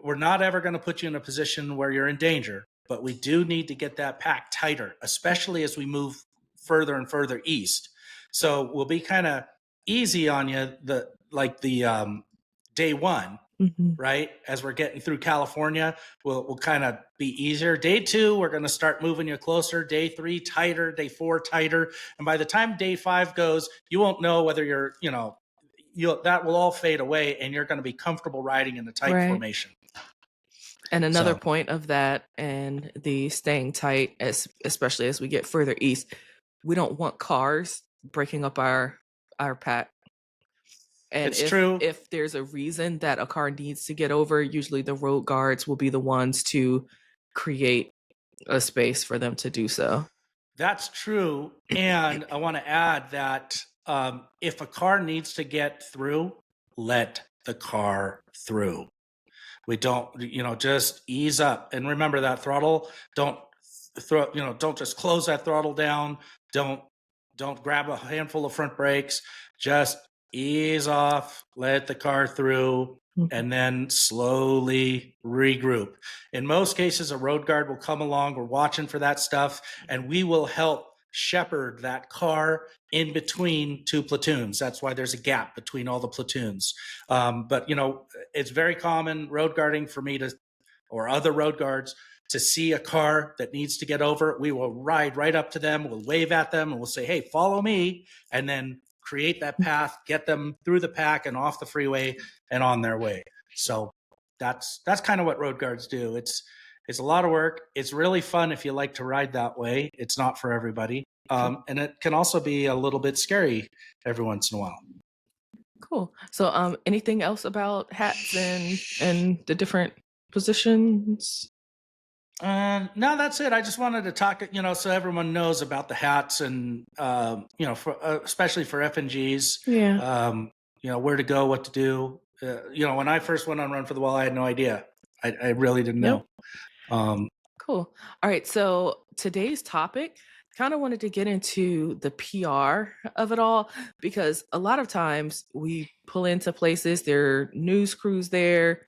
Speaker 2: we're not ever going to put you in a position where you're in danger, but we do need to get that pack tighter, especially as we move further and further east. So we'll be kind of easy on you the day 1,
Speaker 1: Mhm.
Speaker 2: right? As we're getting through California, we'll kind of be easier. Day 2, we're going to start moving you closer. Day 3, tighter. Day 4, tighter. And by the time day 5 goes, you won't know whether that will all fade away, and you're going to be comfortable riding in a tight
Speaker 1: Right.
Speaker 2: formation.
Speaker 1: And another
Speaker 2: So
Speaker 1: point of that and the staying tight, especially as we get further east, we don't want cars breaking up our pack. And
Speaker 2: it's true.
Speaker 1: if there's a reason that a car needs to get over, usually the road guards will be the ones to create a space for them to do so.
Speaker 2: That's true. And I want to add that if a car needs to get through, let the car through. We don't, just ease up and remember that throttle. Don't just close that throttle down. Don't grab a handful of front brakes. Just ease off, let the car through,
Speaker 1: Mhm.
Speaker 2: and then slowly regroup. In most cases, a road guard will come along. We're watching for that stuff, and we will help shepherd that car in between 2 platoons. That's why there's a gap between all the platoons. But it's very common road guarding for me to, or other road guards, to see a car that needs to get over. We will ride right up to them. We'll wave at them and we'll say, "Hey, follow me," and then create that path, get them through the pack and off the freeway and on their way. So that's kind of what road guards do. It's a lot of work. It's really fun if you like to ride that way. It's not for everybody. And it can also be a little bit scary every once in a while.
Speaker 1: Cool. So, anything else about hats and the different positions?
Speaker 2: No, that's it. I just wanted to talk, so everyone knows about the hats and, for especially for FNGs,
Speaker 1: Yeah.
Speaker 2: where to go, what to do. When I first went on Run for the Wall, I had no idea. I really didn't
Speaker 1: Yep.
Speaker 2: know. Um,
Speaker 1: Cool. All right. So today's topic, kind of wanted to get into the PR of it all because a lot of times we pull into places, there are news crews there,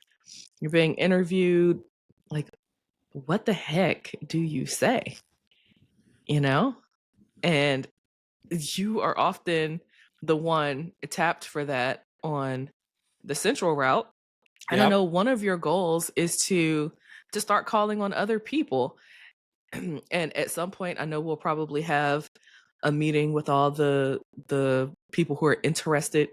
Speaker 1: you're being interviewed. Like, what the heck do you say? You know? And you are often the one tapped for that on the central route. And I know
Speaker 2: yep.
Speaker 1: one of your goals is to start calling on other people. And at some point, I know we'll probably have a meeting with all the people who are interested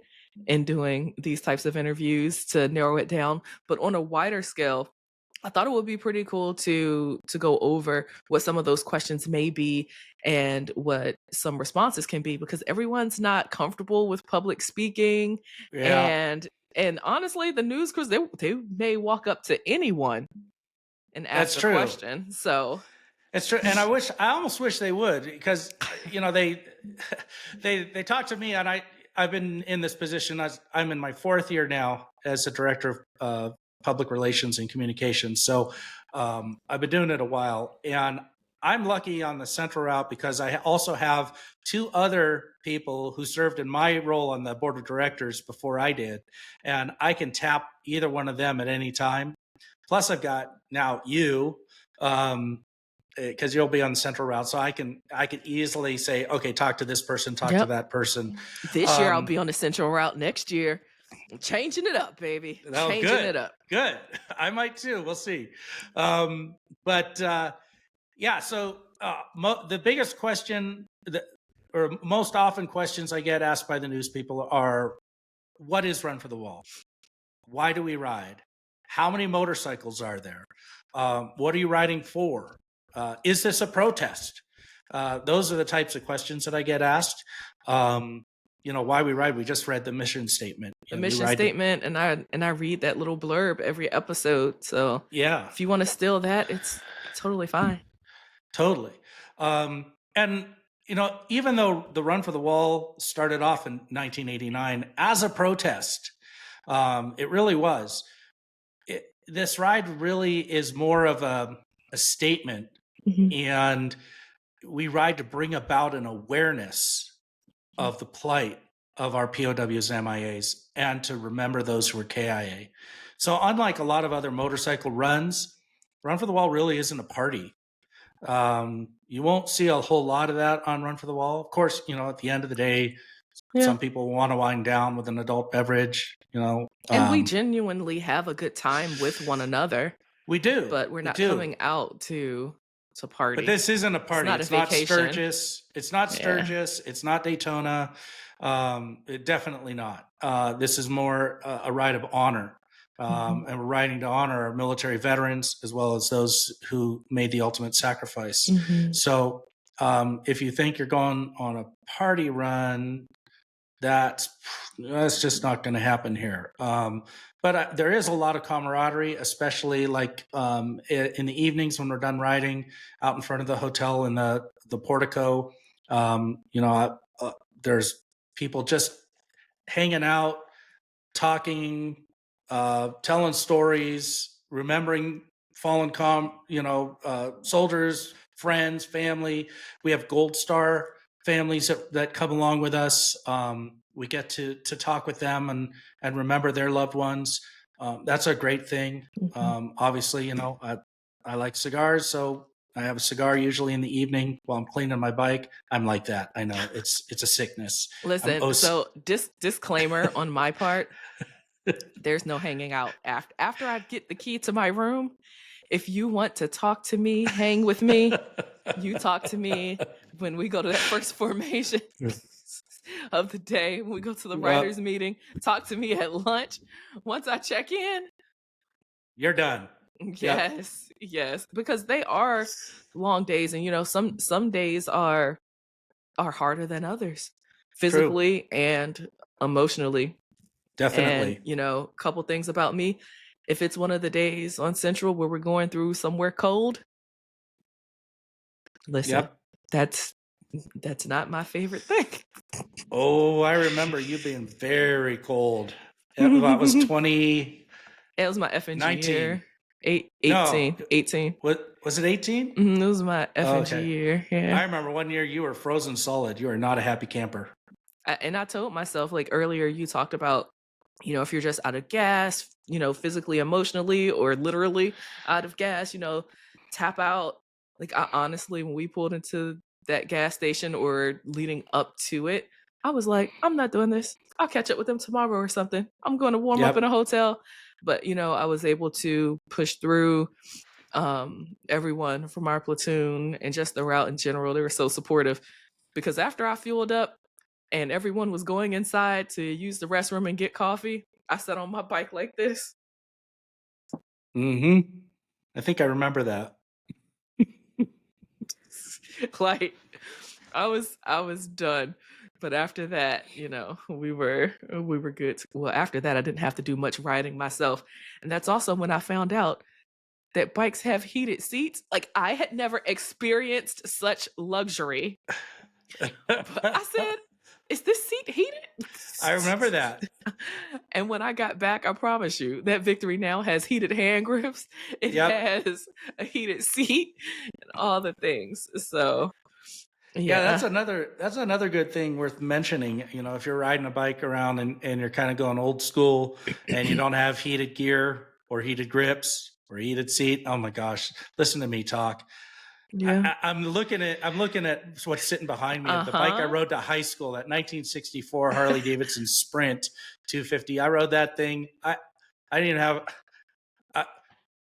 Speaker 1: in doing these types of interviews to narrow it down. But on a wider scale, I thought it would be pretty cool to go over what some of those questions may be and what some responses can be, because everyone's not comfortable with public speaking.
Speaker 2: Yeah,
Speaker 1: And honestly, the news crews, they may walk up to anyone and
Speaker 2: that's
Speaker 1: ask a
Speaker 2: true.
Speaker 1: question. So
Speaker 2: It's true, and I almost wish they would, because they they talk to me, and I've been in this position as I'm in my fourth year now as a director of public relations and communications. So I've been doing it a while, and I'm lucky on the central route because I also have two other people who served in my role on the board of directors before I did, and I can tap either one of them at any time. Plus, I've got now you. Because you'll be on the central route, so I can easily say, okay, talk to this person, talk to
Speaker 1: yep.
Speaker 2: that person.
Speaker 1: This year I'll be on the central route. Next year, I'm changing it up, baby.
Speaker 2: Oh,
Speaker 1: Changing
Speaker 2: good,
Speaker 1: it up.
Speaker 2: good. I might too. We'll see. But yeah, so the biggest question or most often questions I get asked by the news people are, what is Run for the Wall? Why do we ride? How many motorcycles are there? What are you riding for? Is this a protest? Those are the types of questions that I get asked. Why we ride. We just read the mission statement.
Speaker 1: The mission statement, and I read that little blurb every episode. So
Speaker 2: yeah,
Speaker 1: if you want to steal that, it's totally fine.
Speaker 2: totally. And even though the Run for the Wall started off in 1989 as a protest, it really was. This ride really is more of a statement.
Speaker 1: Mhm.
Speaker 2: And we ride to bring about an awareness of the plight of our POWs and MIAs, and to remember those who are KIA. So unlike a lot of other motorcycle runs, Run for the Wall really isn't a party. You won't see a whole lot of that on Run for the Wall. Of course, at the end of the day, some people want to wind down with an adult beverage,
Speaker 1: And we genuinely have a good time with one another.
Speaker 2: We do.
Speaker 1: But we're not coming out to party.
Speaker 2: But this isn't a party.
Speaker 1: It's not
Speaker 2: Sturgis. It's not Sturgis. It's not Daytona. Definitely not. This is more a ride of honor. And we're riding to honor our military veterans as well as those who made the ultimate sacrifice. So if you think you're going on a party run, that's just not going to happen here. But there is a lot of camaraderie, especially like in the evenings when we're done riding out in front of the hotel in the portico. There's people just hanging out, talking, telling stories, remembering fallen soldiers, friends, family. We have Gold Star families that come along with us. We get to talk with them and remember their loved ones. That's a great thing. Obviously, I like cigars, so I have a cigar usually in the evening while I'm cleaning my bike. I'm like that. I know it's a sickness.
Speaker 1: Listen, so disclaimer on my part, there's no hanging out after I get the key to my room. If you want to talk to me, hang with me, you talk to me when we go to that first formation of the day, when we go to the writers meeting. Talk to me at lunch. Once I check in,
Speaker 2: you're done.
Speaker 1: Yes, yes, because they are long days, and some days are harder than others, physically and emotionally.
Speaker 2: Definitely.
Speaker 1: And a couple things about me: if it's one of the days on Central where we're going through somewhere cold, listen, that's not my favorite thing.
Speaker 2: Oh, I remember you being very cold. That was 20.
Speaker 1: It was my FNG year. 18.
Speaker 2: No.
Speaker 1: 18.
Speaker 2: What was it? 18?
Speaker 1: It was my FNG year. Yeah.
Speaker 2: I remember one year you were frozen solid. You are not a happy camper.
Speaker 1: And I told myself, like earlier, you talked about, if you're just out of gas, physically, emotionally, or literally out of gas, tap out. Like I honestly, when we pulled into that gas station or leading up to it, I was like, I'm not doing this. I'll catch up with them tomorrow or something. I'm going to warm up in a hotel. But, I was able to push through Everyone from our platoon and just the route in general, they were so supportive because after I fueled up and everyone was going inside to use the restroom and get coffee, I sat on my bike like this.
Speaker 2: Mm-hmm. I think I remember that.
Speaker 1: Like I was done. But after that, we were good. Well, after that I didn't have to do much riding myself. And that's also when I found out that bikes have heated seats. Like I had never experienced such luxury. But I said, "Is this seat heated?"
Speaker 2: I remember that.
Speaker 1: And when I got back, I promise you, that Victory now has heated hand grips. It
Speaker 2: Yep.
Speaker 1: has a heated seat and all the things. So,
Speaker 2: Yeah,
Speaker 1: yeah.
Speaker 2: that's another good thing worth mentioning. You know, if you're riding a bike around and you're kind of going old school and you don't have heated gear or heated grips or heated seat, oh my gosh, listen to me talk.
Speaker 1: Yeah.
Speaker 2: I'm looking at what's sitting behind me. The bike I
Speaker 1: Uh-huh.
Speaker 2: rode to high school, that 1964 Harley Davidson Sprint 250. I rode that thing. I didn't have I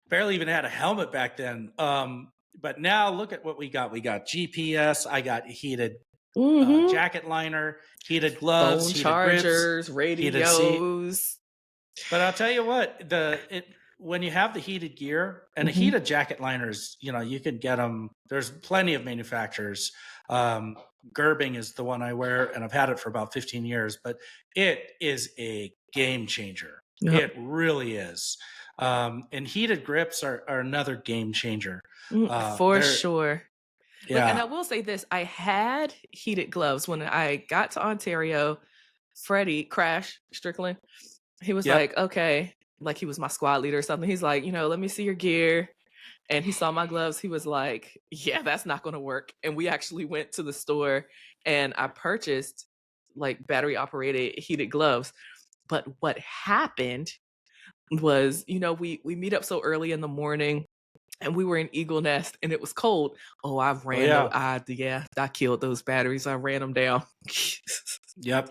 Speaker 2: barely even had a helmet back then. But now look at what we got. We got GPS. I got heated
Speaker 1: Mhm.
Speaker 2: jacket liner, heated gloves,
Speaker 1: Phone
Speaker 2: heated grips,
Speaker 1: chargers,
Speaker 2: heated seat.
Speaker 1: radios.
Speaker 2: But I'll tell you what, when you have the heated gear and the
Speaker 1: Mhm.
Speaker 2: heated jacket liners, you know, you can get them. There's plenty of manufacturers. Um, Gerbing is the one I wear, and I've had it for about 15 years. But it is a game changer.
Speaker 1: Yep.
Speaker 2: It really is. And heated grips are another game changer.
Speaker 1: For
Speaker 2: They're
Speaker 1: sure. Look, and I
Speaker 2: yeah,
Speaker 1: will say this, I had heated gloves when I got to Ontario. Freddie Crash Strickland, he was like,
Speaker 2: yep.
Speaker 1: "Okay," like he was my squad leader or something. He's like, "Let me see your gear." And he saw my gloves. He was like, "Yeah, that's not going to work." And we actually went to the store and I purchased like battery operated heated gloves. But what happened was, we meet up so early in the morning and we were in Eagle Nest and it was cold. Oh,
Speaker 2: Oh yeah,
Speaker 1: I killed those batteries. I ran them down.
Speaker 2: yep.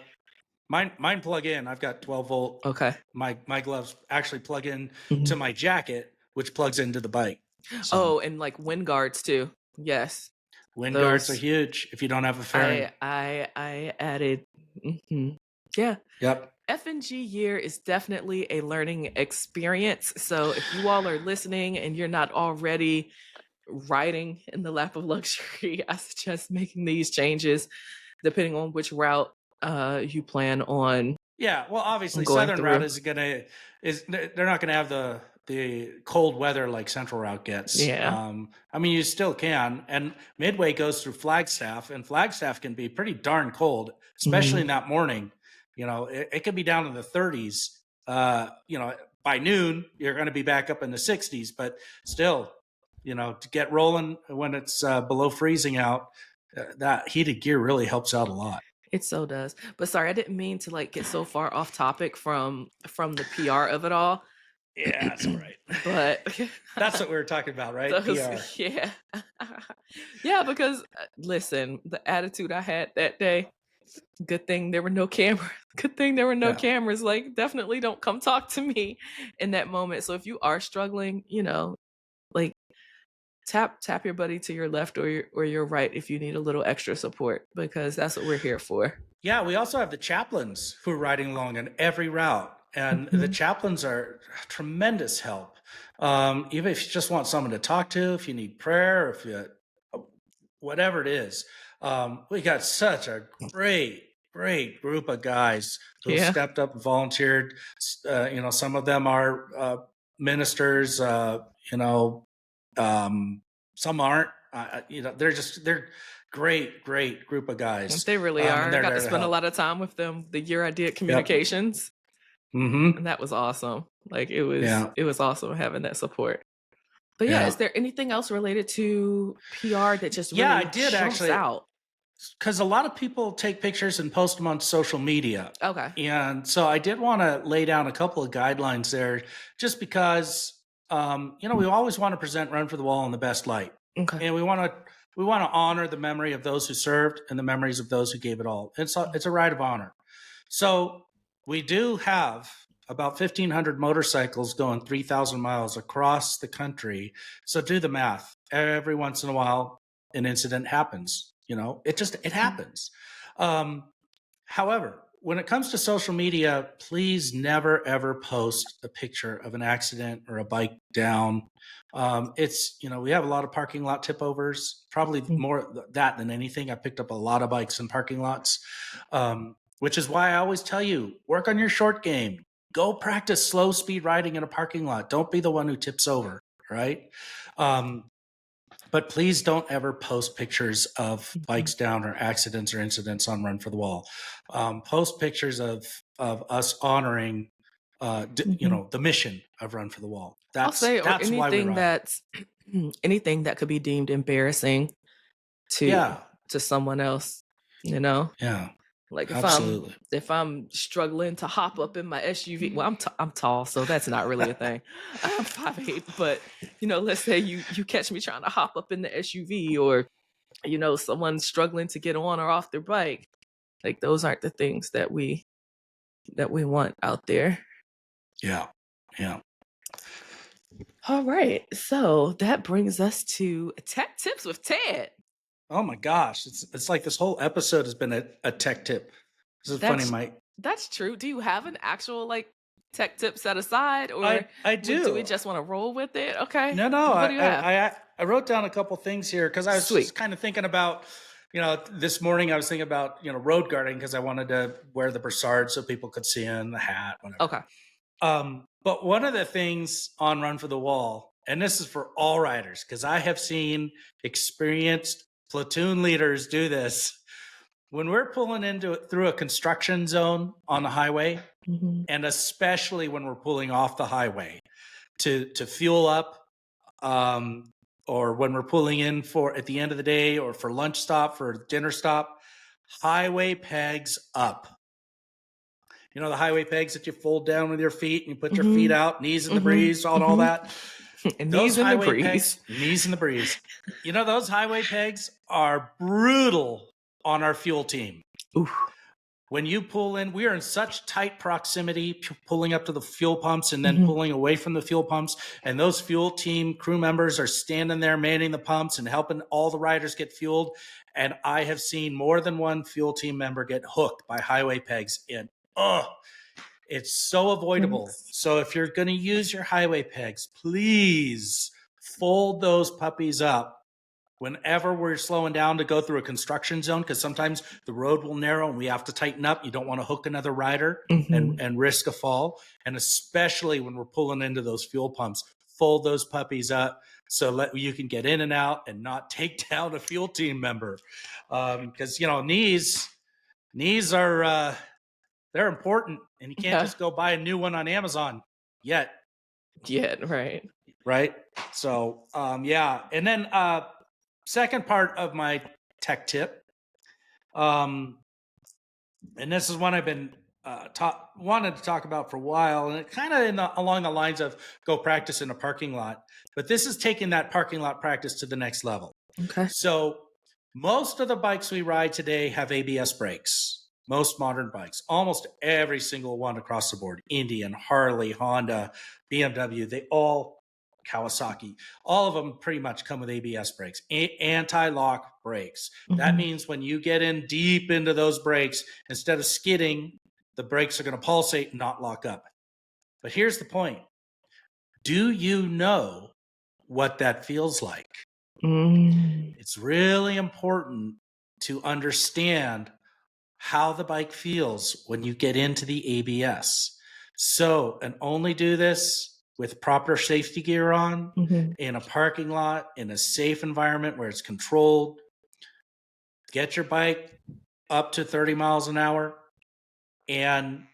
Speaker 2: Mine plug in. I've got 12-volt.
Speaker 1: Okay.
Speaker 2: My gloves actually plug in to
Speaker 1: Mhm.
Speaker 2: my jacket, which plugs into the bike. So
Speaker 1: Oh, and like wind guards too. Yes.
Speaker 2: wind guards are
Speaker 1: Those
Speaker 2: huge if you don't have a fairing.
Speaker 1: I added. Yeah.
Speaker 2: Yep.
Speaker 1: F&G year is definitely a learning experience. So if you all are listening and you're not already riding in the lap of luxury, I suggest making these changes depending on which route you plan
Speaker 2: Yeah. Well,
Speaker 1: on
Speaker 2: obviously,
Speaker 1: going
Speaker 2: Southern route
Speaker 1: through.
Speaker 2: is gonna is they're not gonna have the cold weather like Central route gets.
Speaker 1: Yeah.
Speaker 2: I mean, you still can, and Midway goes through Flagstaff, and Flagstaff can be pretty darn cold, especially in
Speaker 1: Mhm.
Speaker 2: that morning. You know, it can be down in the 30s. You know, by noon you're going to be back up in the 60s, but still, you know, to get rolling when it's below freezing out, that heated gear really helps out a lot.
Speaker 1: It so does. But sorry, I didn't mean to like get so far off topic from the PR of it all.
Speaker 2: Yeah, that's all right.
Speaker 1: But
Speaker 2: That's what we were talking about, right?
Speaker 1: those,
Speaker 2: PR.
Speaker 1: yeah. Yeah, because listen, the attitude I had that day, good thing there were no camera. Good thing there were no
Speaker 2: Yeah.
Speaker 1: cameras. Like, definitely don't come talk to me in that moment. So if you are struggling, like tap your buddy to your left or your right if you need a little extra support because that's what we're here for.
Speaker 2: Yeah, we also have the chaplains who are riding along on every route. And the
Speaker 1: Mhm.
Speaker 2: chaplains are tremendous help. Even if you just want someone to talk to, if you need prayer, if you, whatever it is. We got such a great group of guys who
Speaker 1: Yeah.
Speaker 2: stepped up and volunteered. You know, some of them are ministers. You know, some aren't. You know, they're great group of guys,
Speaker 1: They really
Speaker 2: and
Speaker 1: are. I
Speaker 2: they're
Speaker 1: got to
Speaker 2: there to
Speaker 1: spend a
Speaker 2: help.
Speaker 1: lot of time with them the year I did
Speaker 2: Yep.
Speaker 1: communications, and
Speaker 2: Mm-hmm.
Speaker 1: that was awesome. Like it was
Speaker 2: Yeah.
Speaker 1: it was awesome having that support. But yeah, is
Speaker 2: Yeah.
Speaker 1: there anything else related to PR that just
Speaker 2: Yeah, I
Speaker 1: really
Speaker 2: did
Speaker 1: jumps
Speaker 2: actually.
Speaker 1: out?
Speaker 2: Because a lot of people take pictures and post them on social media.
Speaker 1: Okay.
Speaker 2: And so I did want to lay down a couple of guidelines there just because, you know, we always want to present Run for the Wall in the best light.
Speaker 1: Okay.
Speaker 2: And we want to honor the memory of those who served and the memories of those who gave it all. It's a right of honor. So we do have about 1,500 motorcycles going 3,000 miles across the country. So do the math. Every once in a while, an incident happens. It happens. Um, However, when it comes to social media, please never ever post a picture of an accident or a bike down. We have a lot of parking lot tip overs, probably more that than anything. I picked up a lot of bikes in parking lots, which is why I always tell you, work on your short game. Go practice slow speed riding in a parking lot. Don't be the one who tips over, right? But please don't ever post pictures of bikes down or accidents or incidents on Run for the Wall. Post pictures of us honoring, the mission of Run for the Wall.
Speaker 1: I'll say, or
Speaker 2: That's why we
Speaker 1: anything
Speaker 2: ride.
Speaker 1: that's anything that could be deemed embarrassing to
Speaker 2: Yeah,
Speaker 1: someone else, you know?
Speaker 2: yeah,
Speaker 1: Like
Speaker 2: absolutely.
Speaker 1: if I'm struggling to hop up in my SUV, well, I'm tall, so that's not really a thing. I'm 5'8", but let's say you catch me trying to hop up in the SUV, or someone's struggling to get on or off their bike. Like, those aren't the things that we want out there.
Speaker 2: Yeah, yeah.
Speaker 1: All right, so that brings us to tech tips with Ted.
Speaker 2: Oh my gosh, it's like this whole episode has been a tech tip. This is funny.
Speaker 1: That's true. Do you have an actual tech tip set aside, or
Speaker 2: I
Speaker 1: do we
Speaker 2: do.
Speaker 1: just want to roll with it? Okay.
Speaker 2: No.
Speaker 1: What do you have?
Speaker 2: I wrote down a couple things here because I was
Speaker 1: Sweet.
Speaker 2: just kind of thinking about, this morning I was thinking about, road guarding because I wanted to wear the brassard so people could see in the hat, whatever.
Speaker 1: Okay.
Speaker 2: But one of the things on Run for the Wall, and this is for all riders, because I have seen experienced platoon leaders do this. When we're pulling through a construction zone on the highway, and especially when we're pulling off the highway to fuel up, or when we're pulling in at the end of the day, or for lunch stop, for dinner stop, highway pegs up. The highway pegs that you fold down with your feet and you put your feet out, knees in the breeze, all that.
Speaker 1: And
Speaker 2: Those
Speaker 1: knees in the
Speaker 2: highway
Speaker 1: breeze.
Speaker 2: pegs, knees in the breeze. Those highway pegs are brutal on our fuel team.
Speaker 1: Oof.
Speaker 2: When you pull in, we are in such tight proximity, pulling up to the fuel pumps and then pulling away from the fuel pumps. And those fuel team crew members are standing there manning the pumps and helping all the riders get fueled. And I have seen more than one fuel team member get hooked by highway pegs. And it's so avoidable. So if you're going to use your highway pegs, please fold those puppies up whenever we're slowing down to go through a construction zone, because sometimes the road will narrow and we have to tighten up. You don't want to hook another rider and risk a fall. And especially when we're pulling into those fuel pumps, fold those puppies up so you can get in and out and not take down a fuel team member. Because, knees are, they're important, and you can't just go buy a new one on Amazon yet.
Speaker 1: Right.
Speaker 2: Right. So, And then, second part of my tech tip, and this is one I've been wanted to talk about for a while, and it kind of along the lines of go practice in a parking lot, but this is taking that parking lot practice to the next level.
Speaker 1: Okay.
Speaker 2: So most of the bikes we ride today have ABS brakes. Most modern bikes, almost every single one across the board, Indian, Harley, Honda, BMW, Kawasaki, all of them pretty much come with ABS brakes, anti-lock brakes. That means when you get in deep into those brakes, instead of skidding, the brakes are going to pulsate and not lock up. But here's the point. Do you know what that feels like? It's really important to understand how the bike feels when you get into the ABS. So, and only do this with proper safety gear on, in a parking lot, in a safe environment where it's controlled. Get your bike up to 30 miles an hour and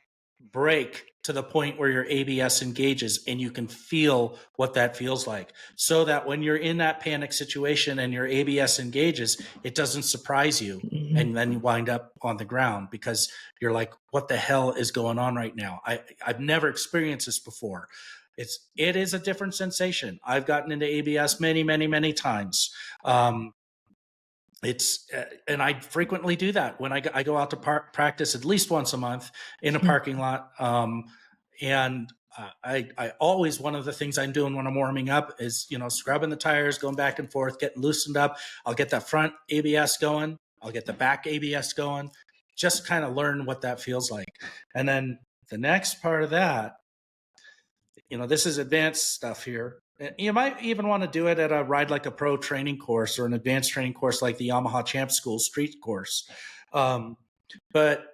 Speaker 2: brake to the point where your ABS engages and you can feel what that feels like, so that when you're in that panic situation and your ABS engages, it doesn't surprise you. And then you wind up on the ground because you're like, what the hell is going on right now? I've never experienced this before. It is a different sensation. I've gotten into ABS many, many, many times. And I frequently do that when I go out to practice at least once a month in a parking lot. And I always, one of the things I'm doing when I'm warming up is, scrubbing the tires, going back and forth, getting loosened up. I'll get that front ABS going. I'll get the back ABS going, just kind of learn what that feels like. And then the next part of that, this is advanced stuff here. You might even want to do it at a Ride Like a Pro training course or an advanced training course like the Yamaha Champ School street course. But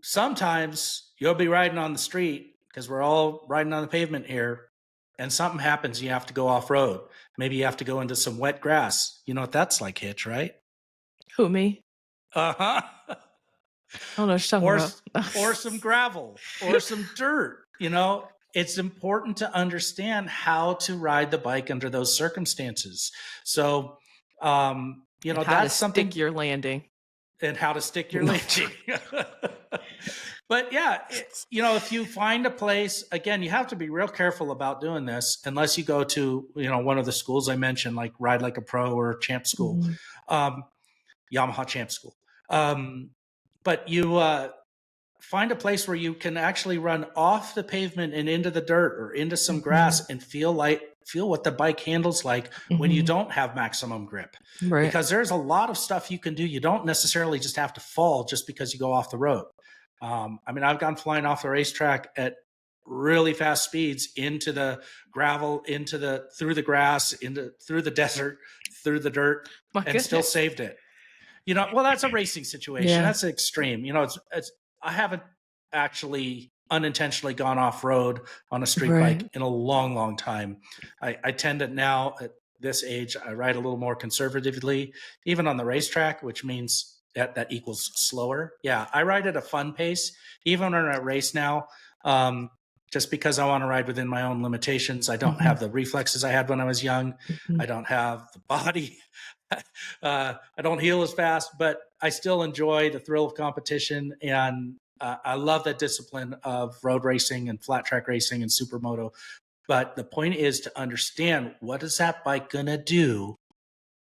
Speaker 2: sometimes you'll be riding on the street, because we're all riding on the pavement here, and something happens. You have to go off road. Maybe you have to go into some wet grass. You know what that's like, Hitch, right?
Speaker 1: Who, me?
Speaker 2: Uh-huh.
Speaker 1: I don't know what you're talking about.
Speaker 2: Or some gravel or some dirt. It's important to understand how to ride the bike under those circumstances. So, that's something.
Speaker 1: Stick your landing.
Speaker 2: And how to stick your landing. But yeah, if you find a place, again, you have to be real careful about doing this, unless you go to, one of the schools I mentioned, like Ride Like a Pro or Champ School, Yamaha Champ School. But you find a place where you can actually run off the pavement and into the dirt or into some grass and feel what the bike handles like when you don't have maximum grip.
Speaker 1: Right.
Speaker 2: Because there's a lot of stuff you can do. You don't necessarily just have to fall just because you go off the road. I've gone flying off the racetrack at really fast speeds into the gravel, through the grass, through the desert, through the dirt, and still saved it. Well, that's a racing situation. Yeah. That's extreme. I haven't actually unintentionally gone off road on a street bike in a long, long time. I tend to now at this age, I ride a little more conservatively, even on the racetrack, which means that equals slower. Yeah, I ride at a fun pace, even when I race now, just because I want to ride within my own limitations. I don't have the reflexes I had when I was young. I don't have the body. I don't heal as fast, but I still enjoy the thrill of competition. And I love that discipline of road racing and flat track racing and supermoto. But the point is to understand, what is that bike going to do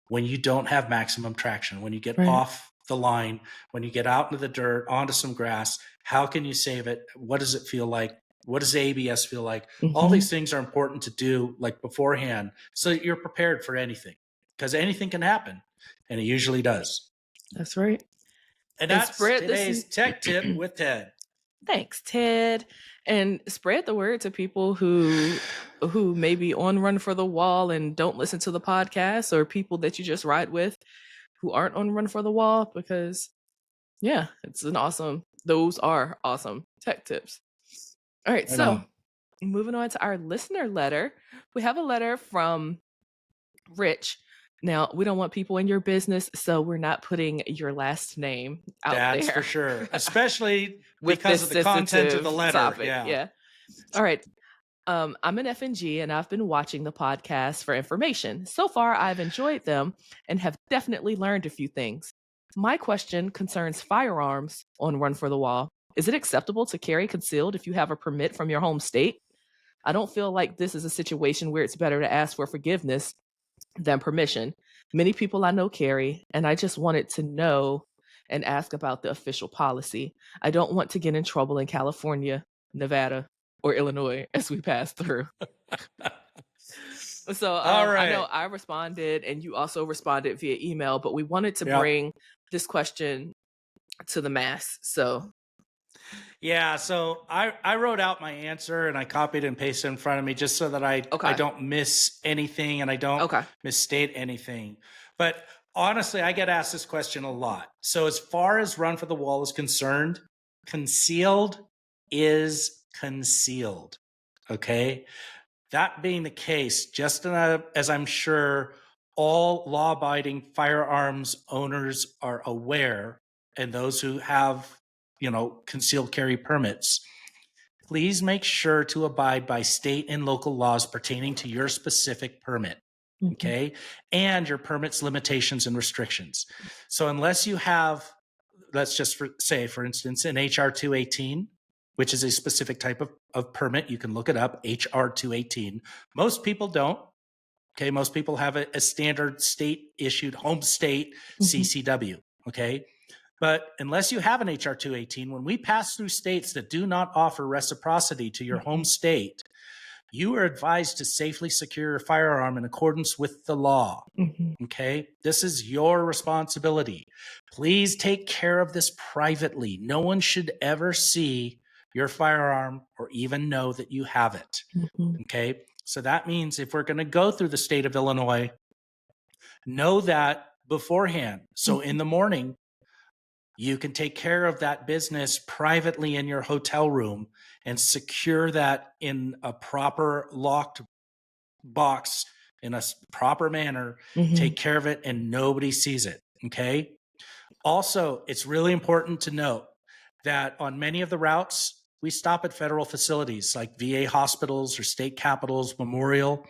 Speaker 2: when you don't have maximum traction, when you get off the line, when you get out into the dirt, onto some grass? How can you save it? What does it feel like? What does the ABS feel like? All these things are important to do beforehand, so that you're prepared for anything, because anything can happen, and it usually does.
Speaker 1: That's right.
Speaker 2: And that's today's tech tip with Ted.
Speaker 1: Thanks, Ted. And spread the word to people who may be on Run for the Wall and don't listen to the podcast, or people that you just ride with who aren't on Run for the Wall, because those are awesome tech tips. All right, so moving on to our listener letter. We have a letter from Rich. Now, we don't want people in your business, so we're not putting your last name out there.
Speaker 2: That's for sure, especially because of the content of the letter.
Speaker 1: Topic. Yeah. All right. I'm an FNG, and I've been watching the podcast for information. So far, I've enjoyed them and have definitely learned a few things. My question concerns firearms on Run for the Wall. Is it acceptable to carry concealed if you have a permit from your home state? I don't feel like this is a situation where it's better to ask for forgiveness than permission. Many people I know carry, and I just wanted to know and ask about the official policy. I don't want to get in trouble in California, Nevada, or Illinois as we pass through. So I know I responded, and you also responded via email, but we wanted to bring this question to the mass. So
Speaker 2: I wrote out my answer, and I copied and pasted in front of me, just so that I don't miss anything, and I don't misstate anything. But honestly, I get asked this question a lot. So as far as Run for the Wall is concerned, concealed is concealed. Okay. That being the case, just as I'm sure all law-abiding firearms owners are aware, and those who have, concealed carry permits, please make sure to abide by state and local laws pertaining to your specific permit. Okay. And your permit's limitations and restrictions. So unless you have, let's just say, for instance, an HR 218, which is a specific type of permit, you can look it up, HR 218. Most people don't. Okay. Most people have a standard state issued home state CCW. Okay. But unless you have an HR 218, when we pass through states that do not offer reciprocity to your home state, you are advised to safely secure your firearm in accordance with the law. Okay? This is your responsibility. Please take care of this privately. No one should ever see your firearm or even know that you have it. Okay? So that means if we're going to go through the state of Illinois, know that beforehand. So in the morning, you can take care of that business privately in your hotel room and secure that in a proper locked box in a proper manner. Take care of it and nobody sees it. Okay. Also, it's really important to note that on many of the routes, we stop at federal facilities like VA hospitals or state capitals, memorials.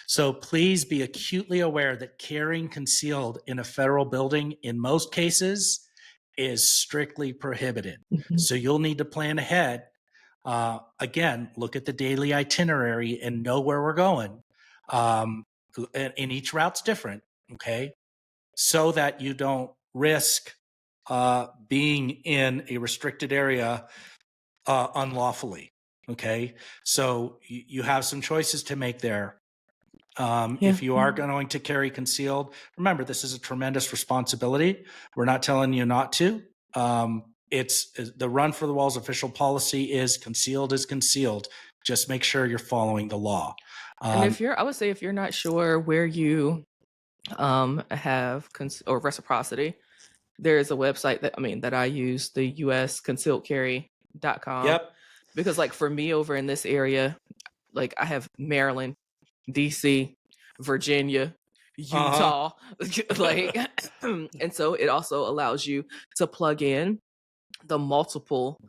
Speaker 2: So please be acutely aware that carrying concealed in a federal building in most cases is strictly prohibited. So you'll need to plan ahead. Again, look at the daily itinerary and know where we're going. And each route's different, okay? So that you don't risk being in a restricted area unlawfully. Okay, so you have some choices to make there. If you are going to carry concealed, remember, this is a tremendous responsibility. We're not telling you not to. It's the Run for the Walls official policy is concealed is concealed. Just make sure you're following the law.
Speaker 1: And I would say if you're not sure where you have or reciprocity, there is a website that I use, the usconcealedcarry.com.
Speaker 2: Yep.
Speaker 1: Because like for me over in this area, like I have Maryland, DC, Virginia, Utah, like, and so it also allows you to plug in the multiple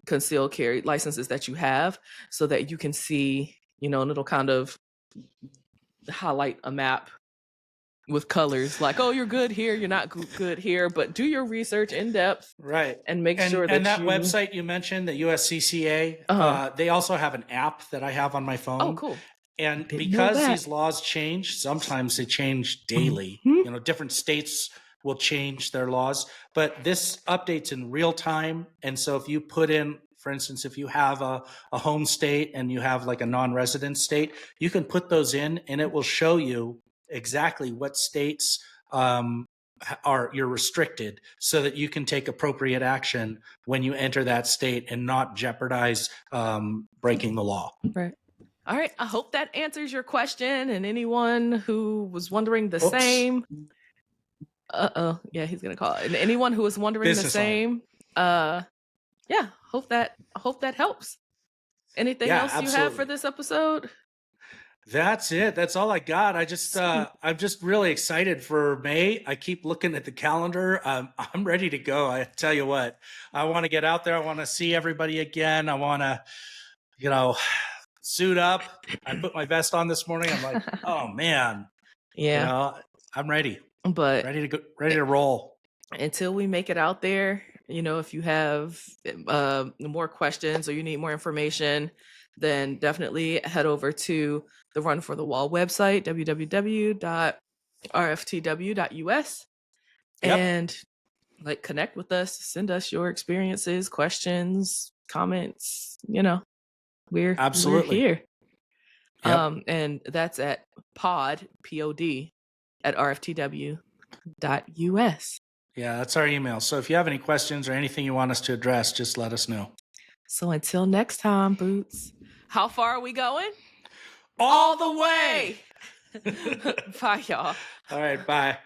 Speaker 1: concealed carry licenses that you have so that you can see, and it'll kind of highlight a map with colors like, oh, you're good here, you're not good here, but do your research in depth,
Speaker 2: right,
Speaker 1: and make sure that
Speaker 2: and that website you mentioned, the USCCA, they also have an app that I have on my phone.
Speaker 1: Oh, cool.
Speaker 2: And because these laws change, sometimes they change daily. Different states will change their laws, but this updates in real time. And so if you put in, for instance, if you have a home state and you have like a non-resident state, you can put those in and it will show you exactly what states you're restricted so that you can take appropriate action when you enter that state and not jeopardize breaking the law.
Speaker 1: Right. All right. I hope that answers your question. And anyone who was wondering the same. Yeah, he's gonna call it. And anyone who was wondering the same. Yeah. Hope that helps. Anything else you have for this episode?
Speaker 2: That's it. That's all I got. I'm just really excited for May. I keep looking at the calendar. I'm ready to go. I tell you what, I want to get out there. I want to see everybody again. I want to, suit up. I put my vest on this morning. I'm like, oh man, I'm ready.
Speaker 1: But
Speaker 2: ready to roll.
Speaker 1: Until we make it out there, if you have more questions or you need more information, then definitely head over to the Run for the Wall website, www.rftw.us, and connect with us, send us your experiences, questions, comments, we're here. Yep. And that's at pod at rftw.us.
Speaker 2: Yeah, that's our email. So if you have any questions or anything you want us to address, just let us know.
Speaker 1: So until next time, Boots. How far are we going?
Speaker 2: All the way!
Speaker 1: Bye, y'all.
Speaker 2: All right, bye.